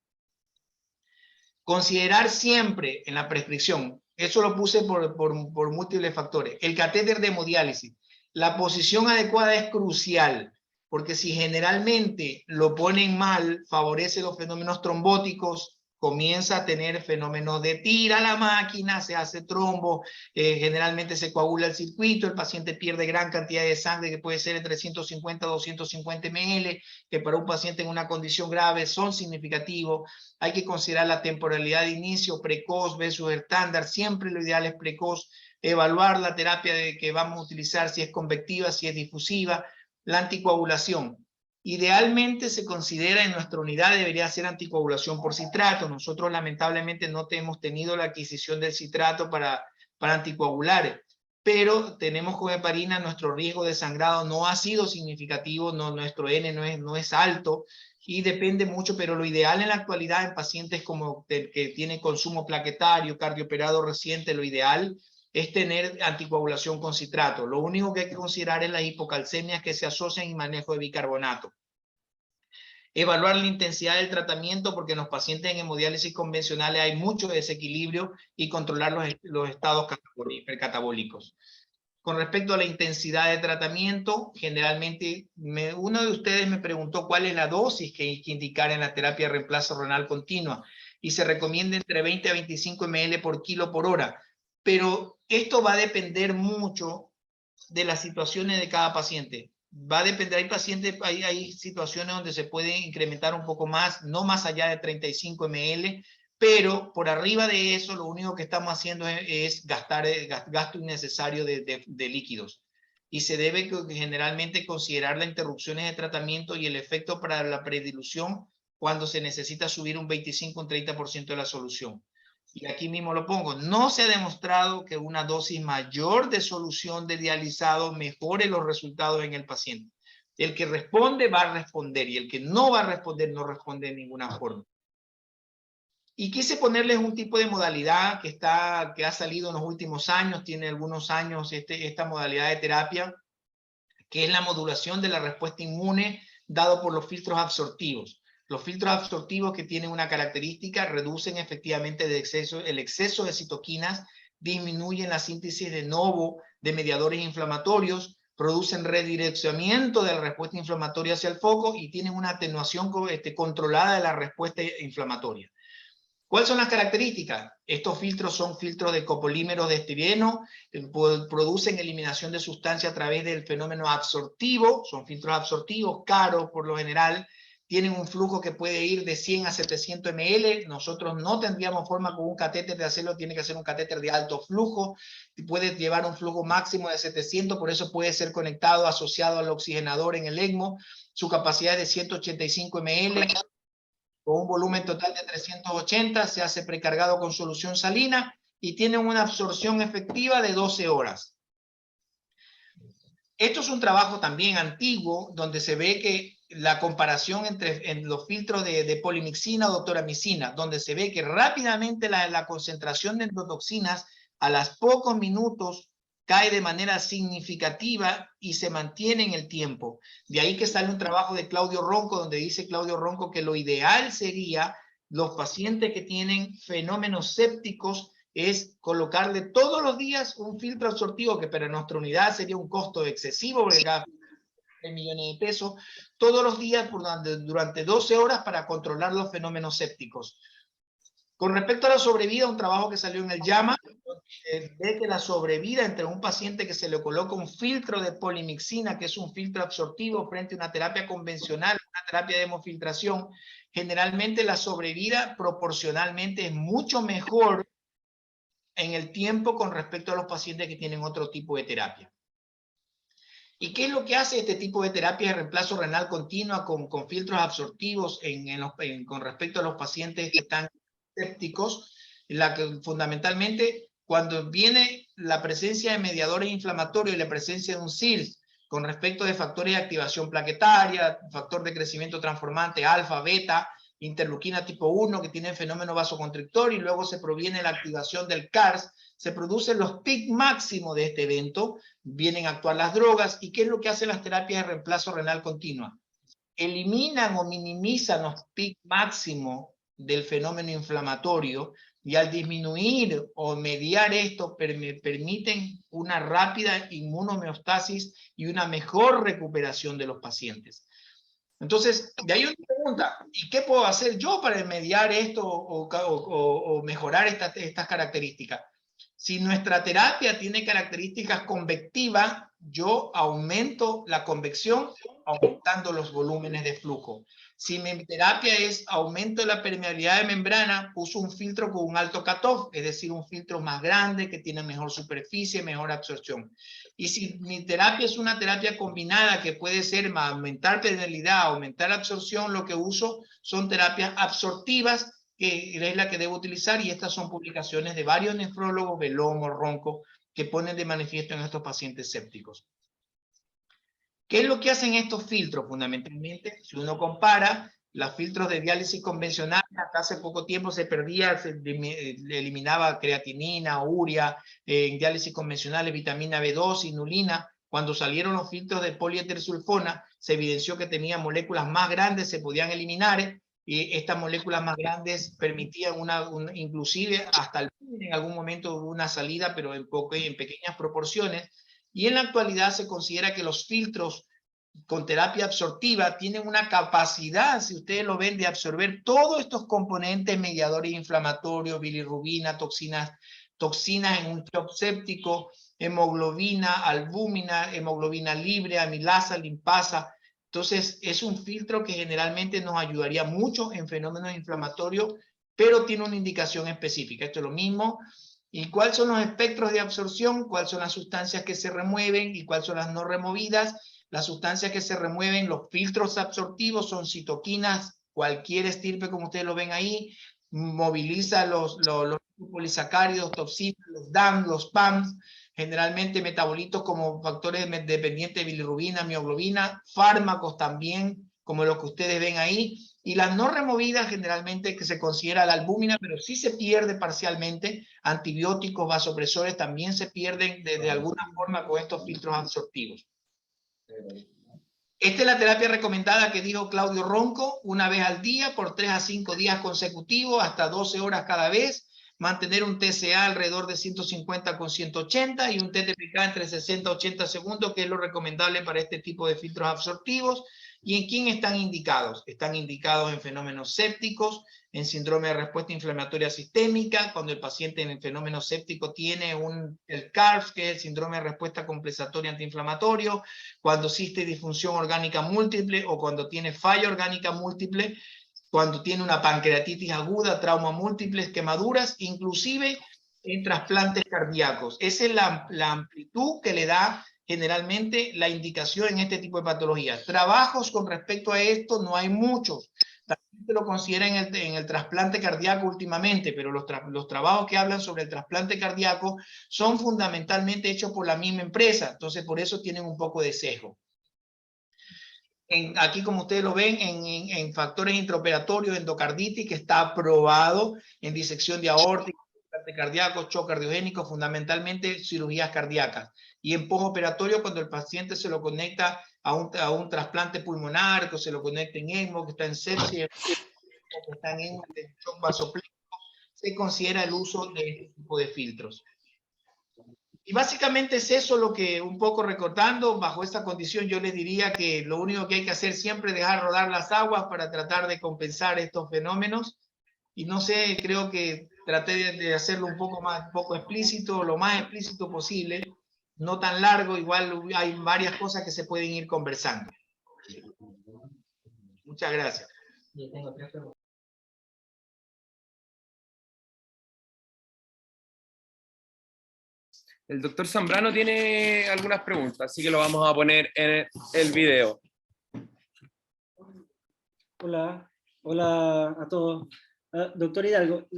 Speaker 1: Considerar siempre en la prescripción, eso lo puse por múltiples factores, el catéter de hemodiálisis. La posición adecuada es crucial, porque si generalmente lo ponen mal, favorece los fenómenos trombóticos, comienza a tener fenómenos de tira la máquina, se hace trombo, generalmente se coagula el circuito, el paciente pierde gran cantidad de sangre que puede ser entre 150 a 250 ml, que para un paciente en una condición grave son significativos. Hay que considerar la temporalidad de inicio, precoz versus estándar, siempre lo ideal es precoz, evaluar la terapia que vamos a utilizar, si es convectiva, si es difusiva, la anticoagulación. Idealmente se considera en nuestra unidad debería ser anticoagulación por citrato. Nosotros lamentablemente no hemos tenido la adquisición del citrato para anticoagular, pero tenemos con heparina, nuestro riesgo de sangrado no ha sido significativo, nuestro N no es alto y depende mucho, pero lo ideal en la actualidad en pacientes como que tienen consumo plaquetario, cardioperado reciente, lo ideal es tener anticoagulación con citrato. Lo único que hay que considerar es las hipocalcemias que se asocian y manejo de bicarbonato. Evaluar la intensidad del tratamiento porque en los pacientes en hemodiálisis convencionales hay mucho desequilibrio y controlar los estados precatabólicos. Con respecto a la intensidad de tratamiento, generalmente uno de ustedes me preguntó cuál es la dosis que hay que indicar en la terapia de reemplazo renal continua, y se recomienda entre 20 a 25 ml por kilo por hora, pero esto va a depender mucho de las situaciones de cada paciente. Va a depender, hay situaciones donde se puede incrementar un poco más, no más allá de 35 ml, pero por arriba de eso lo único que estamos haciendo es gasto innecesario de líquidos. Y se debe generalmente considerar las interrupciones de tratamiento y el efecto para la predilución cuando se necesita subir un 25 o un 30% de la solución. Y aquí mismo lo pongo, no se ha demostrado que una dosis mayor de solución de dializado mejore los resultados en el paciente. El que responde va a responder y el que no va a responder no responde de ninguna forma. Y quise ponerles un tipo de modalidad que ha salido en los últimos años, tiene algunos años esta modalidad de terapia, que es la modulación de la respuesta inmune dado por los filtros absortivos. Los filtros absortivos, que tienen una característica, reducen efectivamente el exceso de citoquinas, disminuyen la síntesis de novo de mediadores inflamatorios, producen redireccionamiento de la respuesta inflamatoria hacia el foco y tienen una atenuación controlada de la respuesta inflamatoria. ¿Cuáles son las características? Estos filtros son filtros de copolímeros de estireno, producen eliminación de sustancia a través del fenómeno absortivo, son filtros absortivos, caros por lo general, tienen un flujo que puede ir de 100 a 700 ml, nosotros no tendríamos forma con un catéter de hacerlo, tiene que ser un catéter de alto flujo, puede llevar un flujo máximo de 700, por eso puede ser conectado, asociado al oxigenador en el ECMO, su capacidad es de 185 ml, con un volumen total de 380, se hace precargado con solución salina y tiene una absorción efectiva de 12 horas. Esto es un trabajo también antiguo, donde se ve que la comparación en los filtros de polimixina o doctoramicina, donde se ve que rápidamente la concentración de endotoxinas a los pocos minutos cae de manera significativa y se mantiene en el tiempo. De ahí que sale un trabajo de Claudio Ronco, donde dice Claudio Ronco que lo ideal sería los pacientes que tienen fenómenos sépticos es colocarle todos los días un filtro absortivo, que para nuestra unidad sería un costo excesivo, porque cada 3 millones de pesos, todos los días durante 12 horas para controlar los fenómenos sépticos. Con respecto a la sobrevida, un trabajo que salió en el JAMA, ve que la sobrevida entre un paciente que se le coloca un filtro de polimixina, que es un filtro absortivo, frente a una terapia convencional, una terapia de hemofiltración, generalmente la sobrevida proporcionalmente es mucho mejor en el tiempo con respecto a los pacientes que tienen otro tipo de terapia. ¿Y qué es lo que hace este tipo de terapia de reemplazo renal continua con filtros absortivos con respecto a los pacientes que están sépticos? Fundamentalmente, cuando viene la presencia de mediadores inflamatorios y la presencia de un SIRS con respecto de factores de activación plaquetaria, factor de crecimiento transformante alfa, beta, interleuquina tipo 1 que tiene fenómeno vasoconstrictor, y luego se proviene la activación del CARS, se producen los pics máximos de este evento, vienen a actuar las drogas. ¿Y qué es lo que hacen las terapias de reemplazo renal continua? Eliminan o minimizan los pics máximos del fenómeno inflamatorio, y al disminuir o mediar esto permiten una rápida inmunohomeostasis y una mejor recuperación de los pacientes. Entonces, de ahí una pregunta, ¿y qué puedo hacer yo para mediar esto o mejorar estas características? Si nuestra terapia tiene características convectivas, yo aumento la convección aumentando los volúmenes de flujo. Si mi terapia es aumento de la permeabilidad de membrana, uso un filtro con un alto cutoff, es decir, un filtro más grande que tiene mejor superficie, mejor absorción. Y si mi terapia es una terapia combinada, que puede ser aumentar permeabilidad, aumentar absorción, lo que uso son terapias absortivas, que es la que debo utilizar, y estas son publicaciones de varios nefrólogos, Belomo, Ronco, que ponen de manifiesto en estos pacientes sépticos. ¿Qué es lo que hacen estos filtros? Fundamentalmente, si uno compara los filtros de diálisis convencional, hasta hace poco tiempo se perdía, se eliminaba creatinina, urea, en diálisis convencionales, vitamina B2, inulina. Cuando salieron los filtros de polietilsulfona, se evidenció que tenían moléculas más grandes, se podían eliminar, y estas moléculas más grandes permitían inclusive hasta en algún momento hubo una salida, pero en pequeñas proporciones. y en la actualidad se considera que los filtros con terapia absortiva tienen una capacidad, si ustedes lo ven, de absorber todos estos componentes mediadores inflamatorios, bilirrubina, toxinas en un shock séptico, hemoglobina, albúmina, hemoglobina libre, amilasa, limpasa. Entonces, es un filtro que generalmente nos ayudaría mucho en fenómenos inflamatorios, pero tiene una indicación específica. Esto es lo mismo. ¿Y cuáles son los espectros de absorción? ¿Cuáles son las sustancias que se remueven y cuáles son las no removidas? Las sustancias que se remueven, los filtros absortivos son citoquinas, cualquier estirpe como ustedes lo ven ahí, moviliza los polisacáridos, toxinas, los DAM, los PAMs, generalmente metabolitos como factores dependientes de bilirrubina, mioglobina, fármacos también, como los que ustedes ven ahí, y las no removidas generalmente que se considera la albúmina, pero sí se pierde parcialmente, antibióticos, vasopresores también se pierden de alguna forma con estos filtros absortivos. Esta es la terapia recomendada que dijo Claudio Ronco, una vez al día por 3 a 5 días consecutivos, hasta 12 horas cada vez, mantener un TCA alrededor de 150 con 180 y un TTPK entre 60 y 80 segundos, que es lo recomendable para este tipo de filtros absortivos. ¿Y en quién están indicados? Están indicados en fenómenos sépticos, en síndrome de respuesta inflamatoria sistémica, cuando el paciente en el fenómeno séptico tiene el CARF, que es el síndrome de respuesta compensatoria antiinflamatorio, cuando existe disfunción orgánica múltiple o cuando tiene falla orgánica múltiple, cuando tiene una pancreatitis aguda, trauma múltiples, quemaduras, inclusive en trasplantes cardíacos. Esa es la amplitud que le da generalmente la indicación en este tipo de patologías. Trabajos con respecto a esto no hay muchos. También se lo considera en el trasplante cardíaco últimamente, pero los trabajos que hablan sobre el trasplante cardíaco son fundamentalmente hechos por la misma empresa, entonces por eso tienen un poco de sesgo. Aquí, como ustedes lo ven, en factores intraoperatorios, endocarditis, que está aprobado en disección de aorta, cardíaco, shock cardiogénico, fundamentalmente cirugías cardíacas. Y en postoperatorio, cuando el paciente se lo conecta a un trasplante pulmonar, que se lo conecta en ECMO, que está en sepsia, que está en shock vasopléjico, se considera el uso de este tipo de filtros. Y básicamente es eso lo que, un poco recortando, bajo esta condición yo les diría que lo único que hay que hacer siempre es dejar rodar las aguas para tratar de compensar estos fenómenos. Y no sé, creo que traté de hacerlo un poco explícito, lo más explícito posible, no tan largo, igual hay varias cosas que se pueden ir conversando. Muchas gracias.
Speaker 3: El doctor Zambrano tiene algunas preguntas, así que lo vamos a poner en el video.
Speaker 4: Hola, hola a todos. Doctor Hidalgo,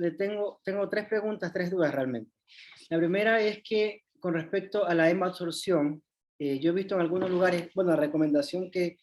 Speaker 4: tengo 3 preguntas, 3 dudas realmente. La primera es que con respecto a la hemoabsorción, yo he visto en algunos lugares, bueno, la recomendación que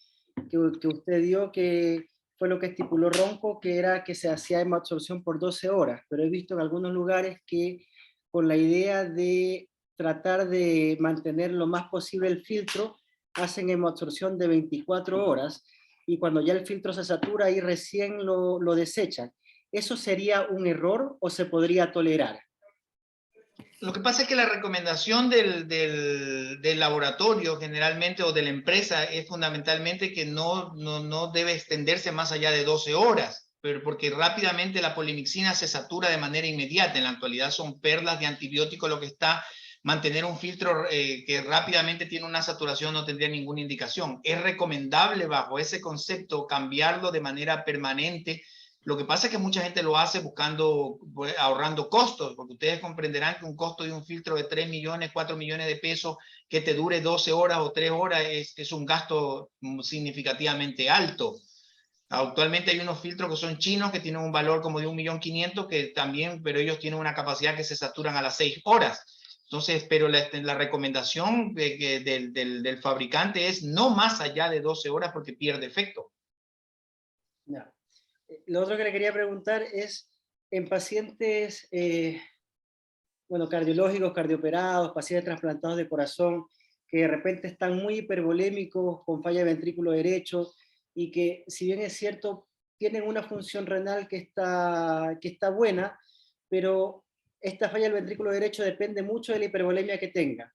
Speaker 4: usted dio, que fue lo que estipuló Ronco, que era que se hacía hemoabsorción por 12 horas, pero he visto en algunos lugares que con la idea de tratar de mantener lo más posible el filtro, hacen hemoabsorción de 24 horas, y cuando ya el filtro se satura, ahí recién lo desechan. ¿Eso sería un error o se podría tolerar?
Speaker 1: Lo que pasa es que la recomendación del laboratorio generalmente o de la empresa es fundamentalmente que no debe extenderse más allá de 12 horas, pero porque rápidamente la polimixina se satura de manera inmediata. En la actualidad son perlas de antibiótico lo que está. Mantener un filtro que rápidamente tiene una saturación no tendría ninguna indicación. Es recomendable bajo ese concepto cambiarlo de manera permanente. Lo que pasa es que mucha gente lo hace buscando, ahorrando costos, porque ustedes comprenderán que un costo de un filtro de 3 millones, 4 millones de pesos que te dure 12 horas o 3 horas es un gasto significativamente alto. Actualmente hay unos filtros que son chinos que tienen un valor como de 1.500.000 que también, pero ellos tienen una capacidad que se saturan a las 6 horas. Entonces, pero la recomendación del fabricante es no más allá de 12 horas porque pierde efecto.
Speaker 4: Ya. Lo otro que le quería preguntar es, en pacientes, bueno, cardiológicos, cardioperados, pacientes trasplantados de corazón, que de repente están muy hipervolémicos, con falla de ventrículo derecho, y que, si bien es cierto, tienen una función renal que está buena, pero esta falla del ventrículo derecho depende mucho de la hipervolemia que tenga.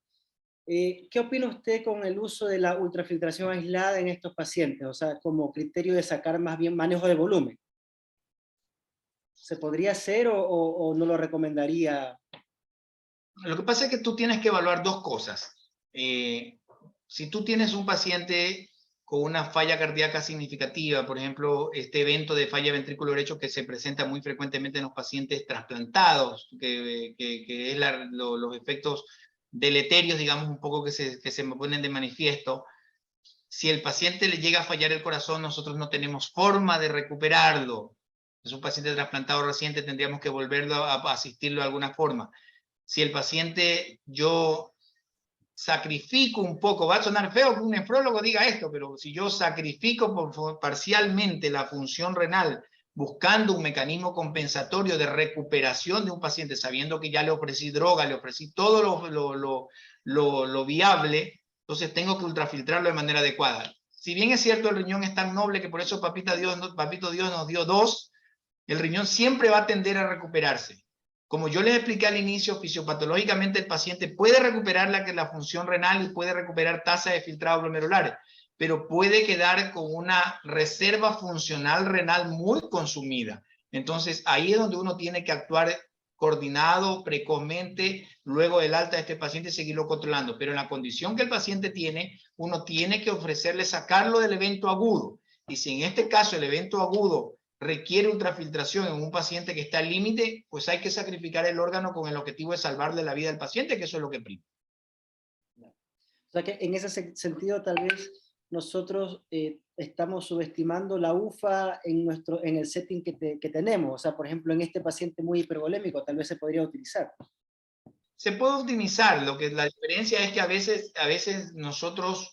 Speaker 4: ¿Qué opina usted con el uso de la ultrafiltración aislada en estos pacientes? O sea, como criterio de sacar más bien manejo de volumen. ¿Se podría hacer o no lo recomendaría?
Speaker 1: Lo que pasa es que tú tienes que evaluar dos cosas. Si tú tienes un paciente con una falla cardíaca significativa, por ejemplo, este evento de falla ventrículo derecho que se presenta muy frecuentemente en los pacientes trasplantados, que es los efectos deleterios, digamos, un poco que se ponen de manifiesto. Si el paciente le llega a fallar el corazón, nosotros no tenemos forma de recuperarlo. Es un paciente trasplantado reciente, tendríamos que volverlo a asistirlo de alguna forma. Si el paciente, yo sacrifico un poco, va a sonar feo que un nefrólogo diga esto, pero si yo sacrifico parcialmente la función renal buscando un mecanismo compensatorio de recuperación de un paciente, sabiendo que ya le ofrecí droga, le ofrecí todo lo viable, entonces tengo que ultrafiltrarlo de manera adecuada. Si bien es cierto, el riñón es tan noble que por eso Papito Dios nos dio dos, el riñón siempre va a tender a recuperarse. Como yo les expliqué al inicio, fisiopatológicamente el paciente puede recuperar la función renal y puede recuperar tasa de filtrado glomerular, pero puede quedar con una reserva funcional renal muy consumida. Entonces, ahí es donde uno tiene que actuar coordinado, precozmente, luego del alta de este paciente y seguirlo controlando. Pero en la condición que el paciente tiene, uno tiene que ofrecerle sacarlo del evento agudo. Y si en este caso el evento agudo requiere ultrafiltración en un paciente que está al límite, pues hay que sacrificar el órgano con el objetivo de salvarle la vida al paciente, que eso es lo que prima.
Speaker 4: O sea que en ese sentido tal vez nosotros estamos subestimando la UFA en el setting que tenemos. O sea, por ejemplo, en este paciente muy hipervolémico tal vez se podría utilizar.
Speaker 1: Se puede optimizar, la diferencia es que a veces nosotros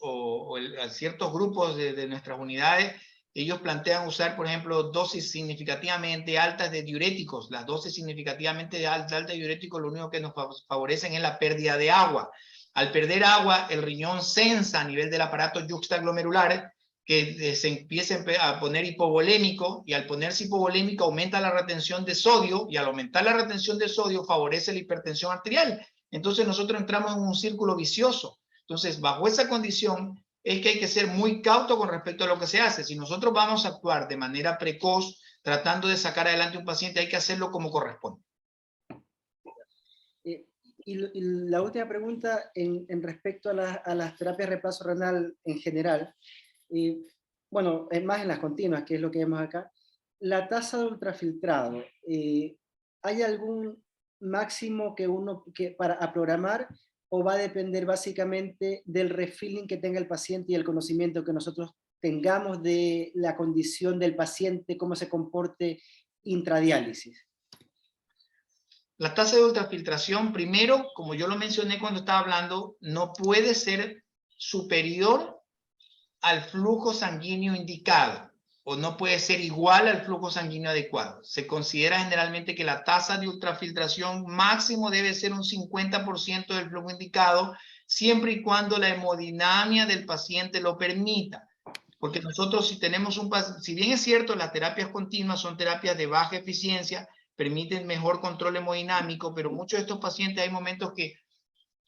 Speaker 1: a ciertos grupos de nuestras unidades, ellos plantean usar, por ejemplo, dosis significativamente altas de diuréticos. Las dosis significativamente altas de diuréticos lo único que nos favorecen es la pérdida de agua. Al perder agua, el riñón sensa a nivel del aparato yuxtaglomerular que se empieza a poner hipovolémico, y al ponerse hipovolémico aumenta la retención de sodio, y al aumentar la retención de sodio favorece la hipertensión arterial. Entonces nosotros entramos en un círculo vicioso. Entonces, bajo esa condición es que hay que ser muy cauto con respecto a lo que se hace. Si nosotros vamos a actuar de manera precoz, tratando de sacar adelante un paciente, hay que hacerlo como corresponde.
Speaker 4: Y la última pregunta en respecto a las terapias de reemplazo renal en general, bueno, es más en las continuas, que es lo que vemos acá, la tasa de ultrafiltrado, ¿hay algún máximo para programar o va a depender básicamente del refilling que tenga el paciente y el conocimiento que nosotros tengamos de la condición del paciente, cómo se comporte intradiálisis?
Speaker 1: La tasa de ultrafiltración, primero, como yo lo mencioné cuando estaba hablando, no puede ser superior al flujo sanguíneo indicado, o no puede ser igual al flujo sanguíneo adecuado. Se considera generalmente que la tasa de ultrafiltración máximo debe ser un 50% del flujo indicado, siempre y cuando la hemodinamia del paciente lo permita. Porque nosotros si bien es cierto, las terapias continuas son terapias de baja eficiencia, permiten mejor control hemodinámico, pero muchos de estos pacientes hay momentos que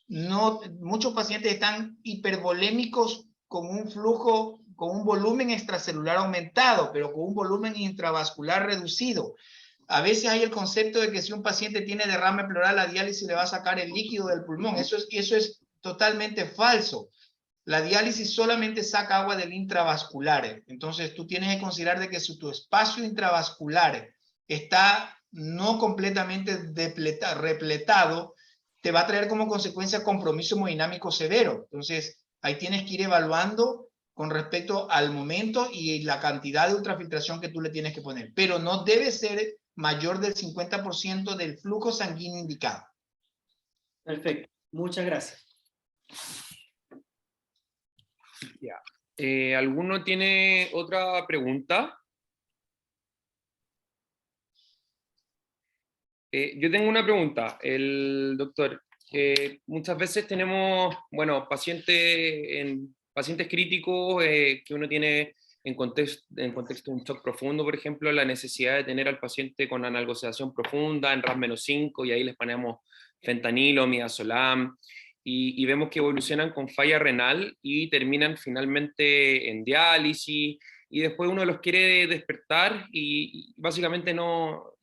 Speaker 1: muchos pacientes están hipervolémicos con un flujo, con un volumen extracelular aumentado, pero con un volumen intravascular reducido. A veces hay el concepto de que si un paciente tiene derrame pleural, la diálisis le va a sacar el líquido del pulmón. Eso es totalmente falso. La diálisis solamente saca agua del intravascular. Entonces tú tienes que considerar de que si tu espacio intravascular está no completamente repletado, te va a traer como consecuencia compromiso hemodinámico severo. Entonces, ahí tienes que ir evaluando con respecto al momento y la cantidad de ultrafiltración que tú le tienes que poner. Pero no debe ser mayor del 50% del flujo sanguíneo indicado.
Speaker 4: Perfecto. Muchas gracias.
Speaker 3: Ya. ¿Alguno tiene otra pregunta? Yo tengo una pregunta, el doctor. Muchas veces tenemos, bueno, pacientes críticos que uno tiene en contexto de un shock profundo, por ejemplo, la necesidad de tener al paciente con analgosedación profunda en RAS-5 y ahí les ponemos fentanilo, midazolam. y vemos que evolucionan con falla renal y terminan finalmente en diálisis, y después uno los quiere despertar y básicamente no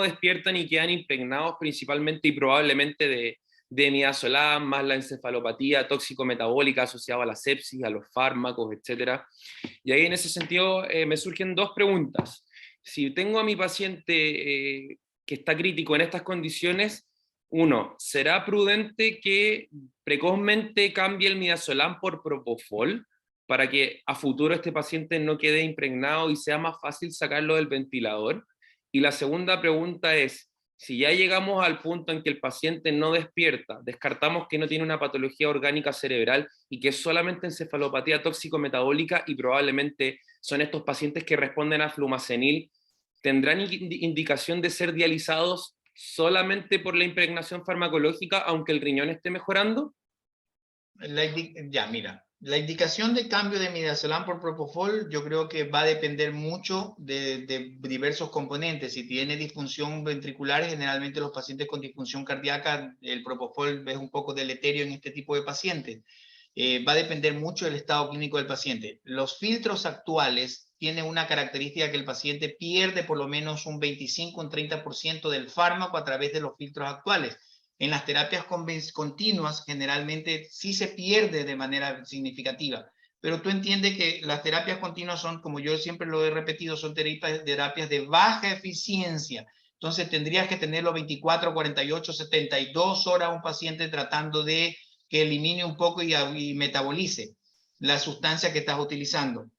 Speaker 3: despiertan y quedan impregnados principalmente y probablemente de midazolam, más la encefalopatía tóxico-metabólica asociada a la sepsis, a los fármacos, etc. Y ahí en ese sentido me surgen dos preguntas. Si tengo a mi paciente que está crítico en estas condiciones, uno, ¿será prudente que precozmente cambie el midazolam por propofol para que a futuro este paciente no quede impregnado y sea más fácil sacarlo del ventilador? Y la segunda pregunta es, si ya llegamos al punto en que el paciente no despierta, descartamos que no tiene una patología orgánica cerebral y que es solamente encefalopatía tóxico-metabólica y probablemente son estos pacientes que responden a flumacenil, ¿tendrán indicación de ser dializados solamente por la impregnación farmacológica aunque el riñón esté mejorando?
Speaker 1: Mira, la indicación de cambio de midazolam por propofol yo creo que va a depender mucho de diversos componentes. Si tiene disfunción ventricular, generalmente los pacientes con disfunción cardíaca, el propofol es un poco deleterio en este tipo de pacientes. Va a depender mucho del estado clínico del paciente. Los filtros actuales tienen una característica que el paciente pierde por lo menos un 25, un 30% del fármaco a través de los filtros actuales. En las terapias continuas generalmente sí se pierde de manera significativa, pero tú entiendes que las terapias continuas son, como yo siempre lo he repetido, son terapias de baja eficiencia. Entonces tendrías que tenerlo 24, 48, 72 horas un paciente tratando de que elimine un poco y metabolice la sustancia que estás utilizando.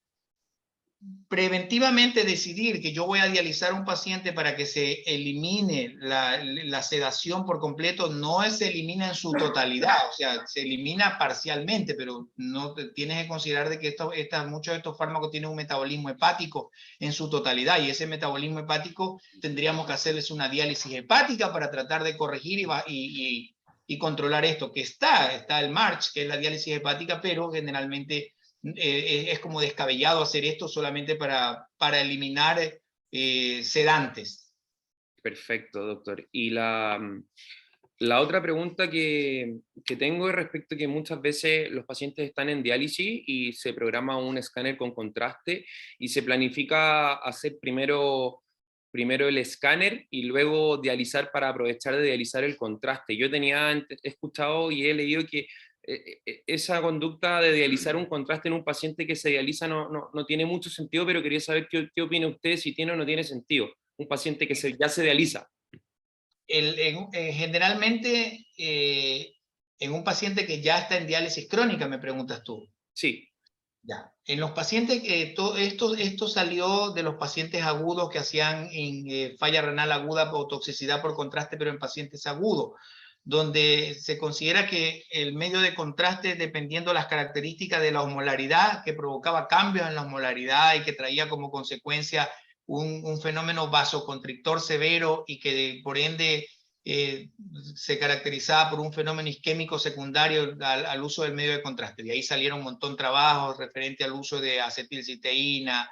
Speaker 1: Preventivamente decidir que yo voy a dializar a un paciente para que se elimine la sedación por completo, no se elimina en su totalidad, o sea, se elimina parcialmente, pero no tienes que considerar de que muchos de estos fármacos tienen un metabolismo hepático en su totalidad, y ese metabolismo hepático tendríamos que hacerles una diálisis hepática para tratar de corregir y controlar esto, que está el MARCH, que es la diálisis hepática, pero generalmente es como descabellado hacer esto solamente para eliminar sedantes.
Speaker 3: Perfecto, doctor. Y la otra pregunta que tengo es respecto a que muchas veces los pacientes están en diálisis y se programa un escáner con contraste y se planifica hacer primero el escáner y luego dializar para aprovechar de dializar el contraste. Yo he escuchado y he leído que esa conducta de dializar un contraste en un paciente que se dializa no tiene mucho sentido, pero quería saber qué opina usted, si tiene o no tiene sentido. Un paciente que ya se dializa.
Speaker 1: Generalmente, en un paciente que ya está en diálisis crónica, me preguntas tú.
Speaker 3: Sí.
Speaker 1: Ya. En los pacientes, esto salió de los pacientes agudos que hacían falla renal aguda o toxicidad por contraste, pero en pacientes agudos, donde se considera que el medio de contraste, dependiendo de las características de la osmolaridad, que provocaba cambios en la osmolaridad y que traía como consecuencia un fenómeno vasoconstrictor severo y que por ende se caracterizaba por un fenómeno isquémico secundario al uso del medio de contraste. De ahí salieron un montón de trabajos referente al uso de acetilcisteína,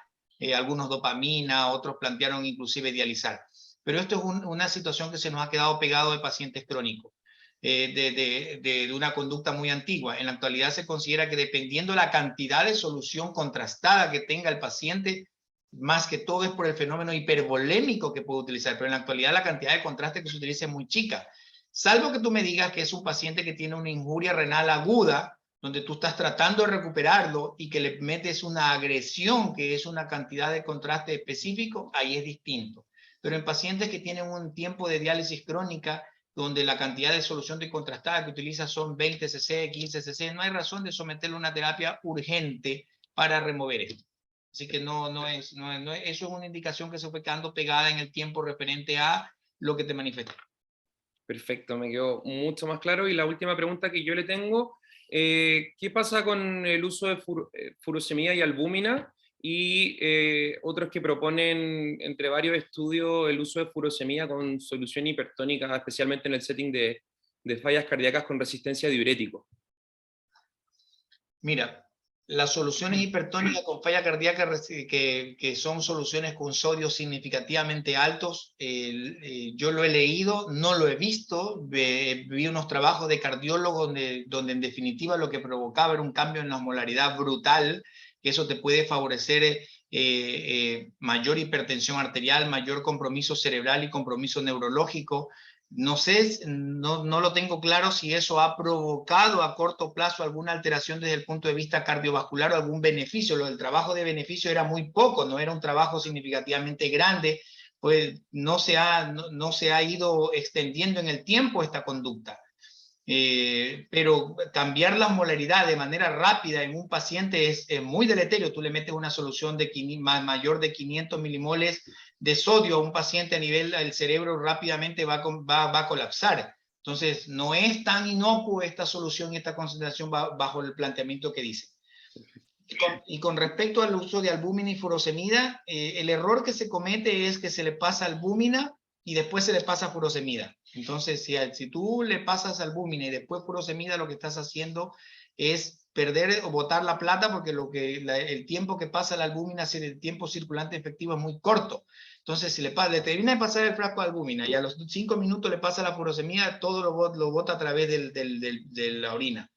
Speaker 1: algunos dopamina, otros plantearon inclusive dializar. Pero esto es una situación que se nos ha quedado pegado de pacientes crónicos, de una conducta muy antigua. En la actualidad se considera que dependiendo la cantidad de solución contrastada que tenga el paciente, más que todo es por el fenómeno hipervolémico que puede utilizar, pero en la actualidad la cantidad de contraste que se utiliza es muy chica, salvo que tú me digas que es un paciente que tiene una injuria renal aguda, donde tú estás tratando de recuperarlo y que le metes una agresión, que es una cantidad de contraste específico, ahí es distinto. Pero en pacientes que tienen un tiempo de diálisis crónica, donde la cantidad de solución de contrastada que utiliza son 20 cc, 15 cc, no hay razón de someterle a una terapia urgente para remover esto. Así que eso es una indicación que se fue quedando pegada en el tiempo referente a lo que te manifesté.
Speaker 3: Perfecto, me quedó mucho más claro. Y la última pregunta que yo le tengo, ¿qué pasa con el uso de furosemida y albúmina? Y otros que proponen, entre varios estudios, el uso de furosemida con solución hipertónica, especialmente en el setting de fallas cardíacas con resistencia a diurético.
Speaker 1: Mira, Las soluciones hipertónicas con falla cardíaca, que son soluciones con sodio significativamente altos, yo lo he leído, no lo he visto, vi unos trabajos de cardiólogos donde en definitiva lo que provocaba era un cambio en la osmolaridad brutal, que eso te puede favorecer mayor hipertensión arterial, mayor compromiso cerebral y compromiso neurológico. No sé, no lo tengo claro si eso ha provocado a corto plazo alguna alteración desde el punto de vista cardiovascular o algún beneficio. Lo del trabajo de beneficio era muy poco, no era un trabajo significativamente grande, pues no se ha ido extendiendo en el tiempo esta conducta. Pero cambiar la osmolaridad de manera rápida en un paciente es muy deleterio. Tú le metes una solución de mayor de 500 milimoles de sodio a un paciente a nivel del cerebro, rápidamente va a colapsar. Entonces, no es tan inocuo esta solución y esta concentración bajo el planteamiento que dice. Y con respecto al uso de albúmina y furosemida, el error que se comete es que se le pasa albúmina y después se le pasa furosemida. Entonces, si tú le pasas albúmina y después furosemida, lo que estás haciendo es perder o botar la plata, porque el tiempo que pasa la albúmina, el tiempo circulante efectivo es muy corto. Entonces, si le termina de pasar el frasco de albúmina y a los 5 minutos le pasa la furosemida, todo lo bota a través de la orina.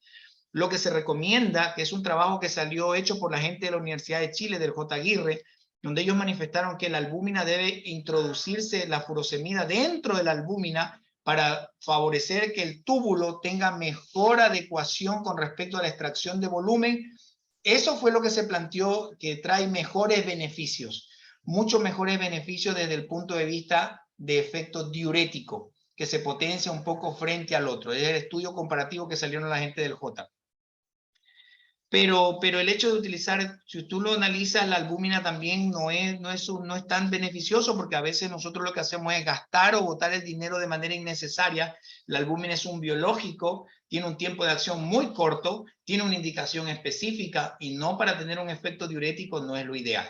Speaker 1: Lo que se recomienda, que es un trabajo que salió hecho por la gente de la Universidad de Chile, del J. Aguirre, donde ellos manifestaron que la albúmina debe introducirse, la furosemida dentro de la albúmina para favorecer que el túbulo tenga mejor adecuación con respecto a la extracción de volumen. Eso fue lo que se planteó, que trae mejores beneficios, mucho mejores beneficios desde el punto de vista de efecto diurético, que se potencia un poco frente al otro. Es el estudio comparativo que salieron la gente del J. Pero el hecho de utilizar, si tú lo analizas, la albúmina también no es tan beneficioso, porque a veces nosotros lo que hacemos es gastar o botar el dinero de manera innecesaria. La albúmina es un biológico, tiene un tiempo de acción muy corto, tiene una indicación específica y no para tener un efecto diurético no es lo ideal.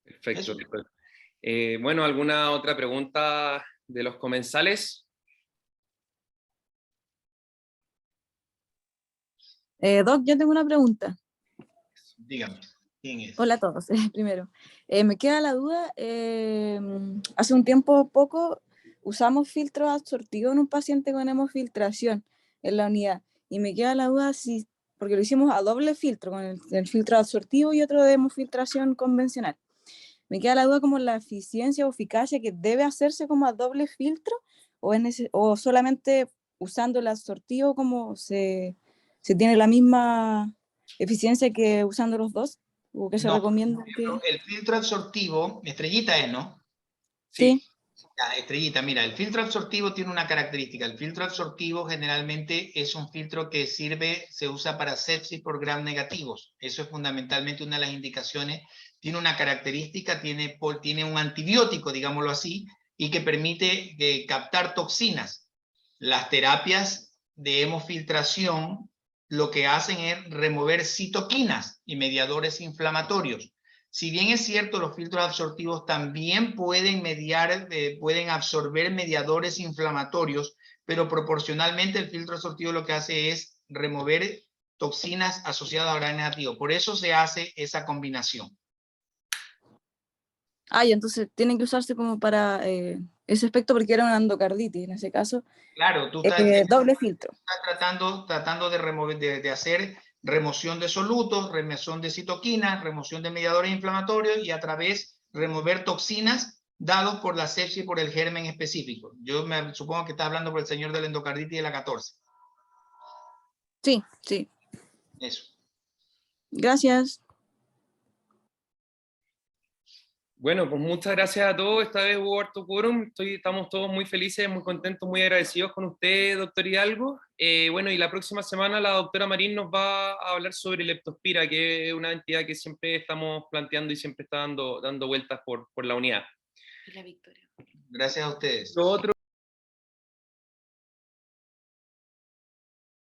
Speaker 3: Perfecto. Bueno, ¿alguna otra pregunta de los comensales?
Speaker 5: Doc, yo tengo una pregunta.
Speaker 1: Dígame, ¿quién es?
Speaker 5: Hola a todos, primero. Me queda la duda, hace un tiempo poco usamos filtro absortivo en un paciente con hemofiltración en la unidad, y me queda la duda porque lo hicimos a doble filtro, con el filtro absortivo y otro de hemofiltración convencional. Me queda la duda como la eficiencia o eficacia que debe hacerse como a doble filtro, o solamente usando el absortivo como se tiene la misma eficiencia que usando los dos, o que se recomienda que...
Speaker 1: El filtro absortivo, estrellita es, ¿no?
Speaker 5: Sí.
Speaker 1: Ya, estrellita, mira, el filtro absortivo tiene una característica. El filtro absortivo generalmente es un filtro que se usa para sepsis por gram negativos. Eso es fundamentalmente una de las indicaciones. Tiene una característica, tiene un antibiótico, digámoslo así, y que permite captar toxinas. Las terapias de hemofiltración lo que hacen es remover citoquinas y mediadores inflamatorios. Si bien es cierto, los filtros absortivos también pueden pueden absorber mediadores inflamatorios, pero proporcionalmente el filtro absortivo lo que hace es remover toxinas asociadas a gram negativo. Por eso se hace esa combinación.
Speaker 5: Y entonces tienen que usarse como para ese aspecto, porque era una endocarditis en ese caso.
Speaker 1: Claro, tú
Speaker 5: doble filtro.
Speaker 1: Estás tratando de hacer remoción de solutos, remoción de citoquinas, remoción de mediadores inflamatorios y a través remover toxinas dados por la sepsis y por el germen específico. Yo supongo que estás hablando por el señor de la endocarditis de la 14.
Speaker 5: Sí, sí.
Speaker 1: Eso.
Speaker 5: Gracias.
Speaker 3: Bueno, pues muchas gracias a todos. Esta vez hubo harto quórum. Estamos todos muy felices, muy contentos, muy agradecidos con usted, doctor Hidalgo. Bueno, y la próxima semana la doctora Marín nos va a hablar sobre leptospira, que es una entidad que siempre estamos planteando y siempre está dando vueltas por la unidad.
Speaker 1: Gracias a ustedes.
Speaker 3: Lo otro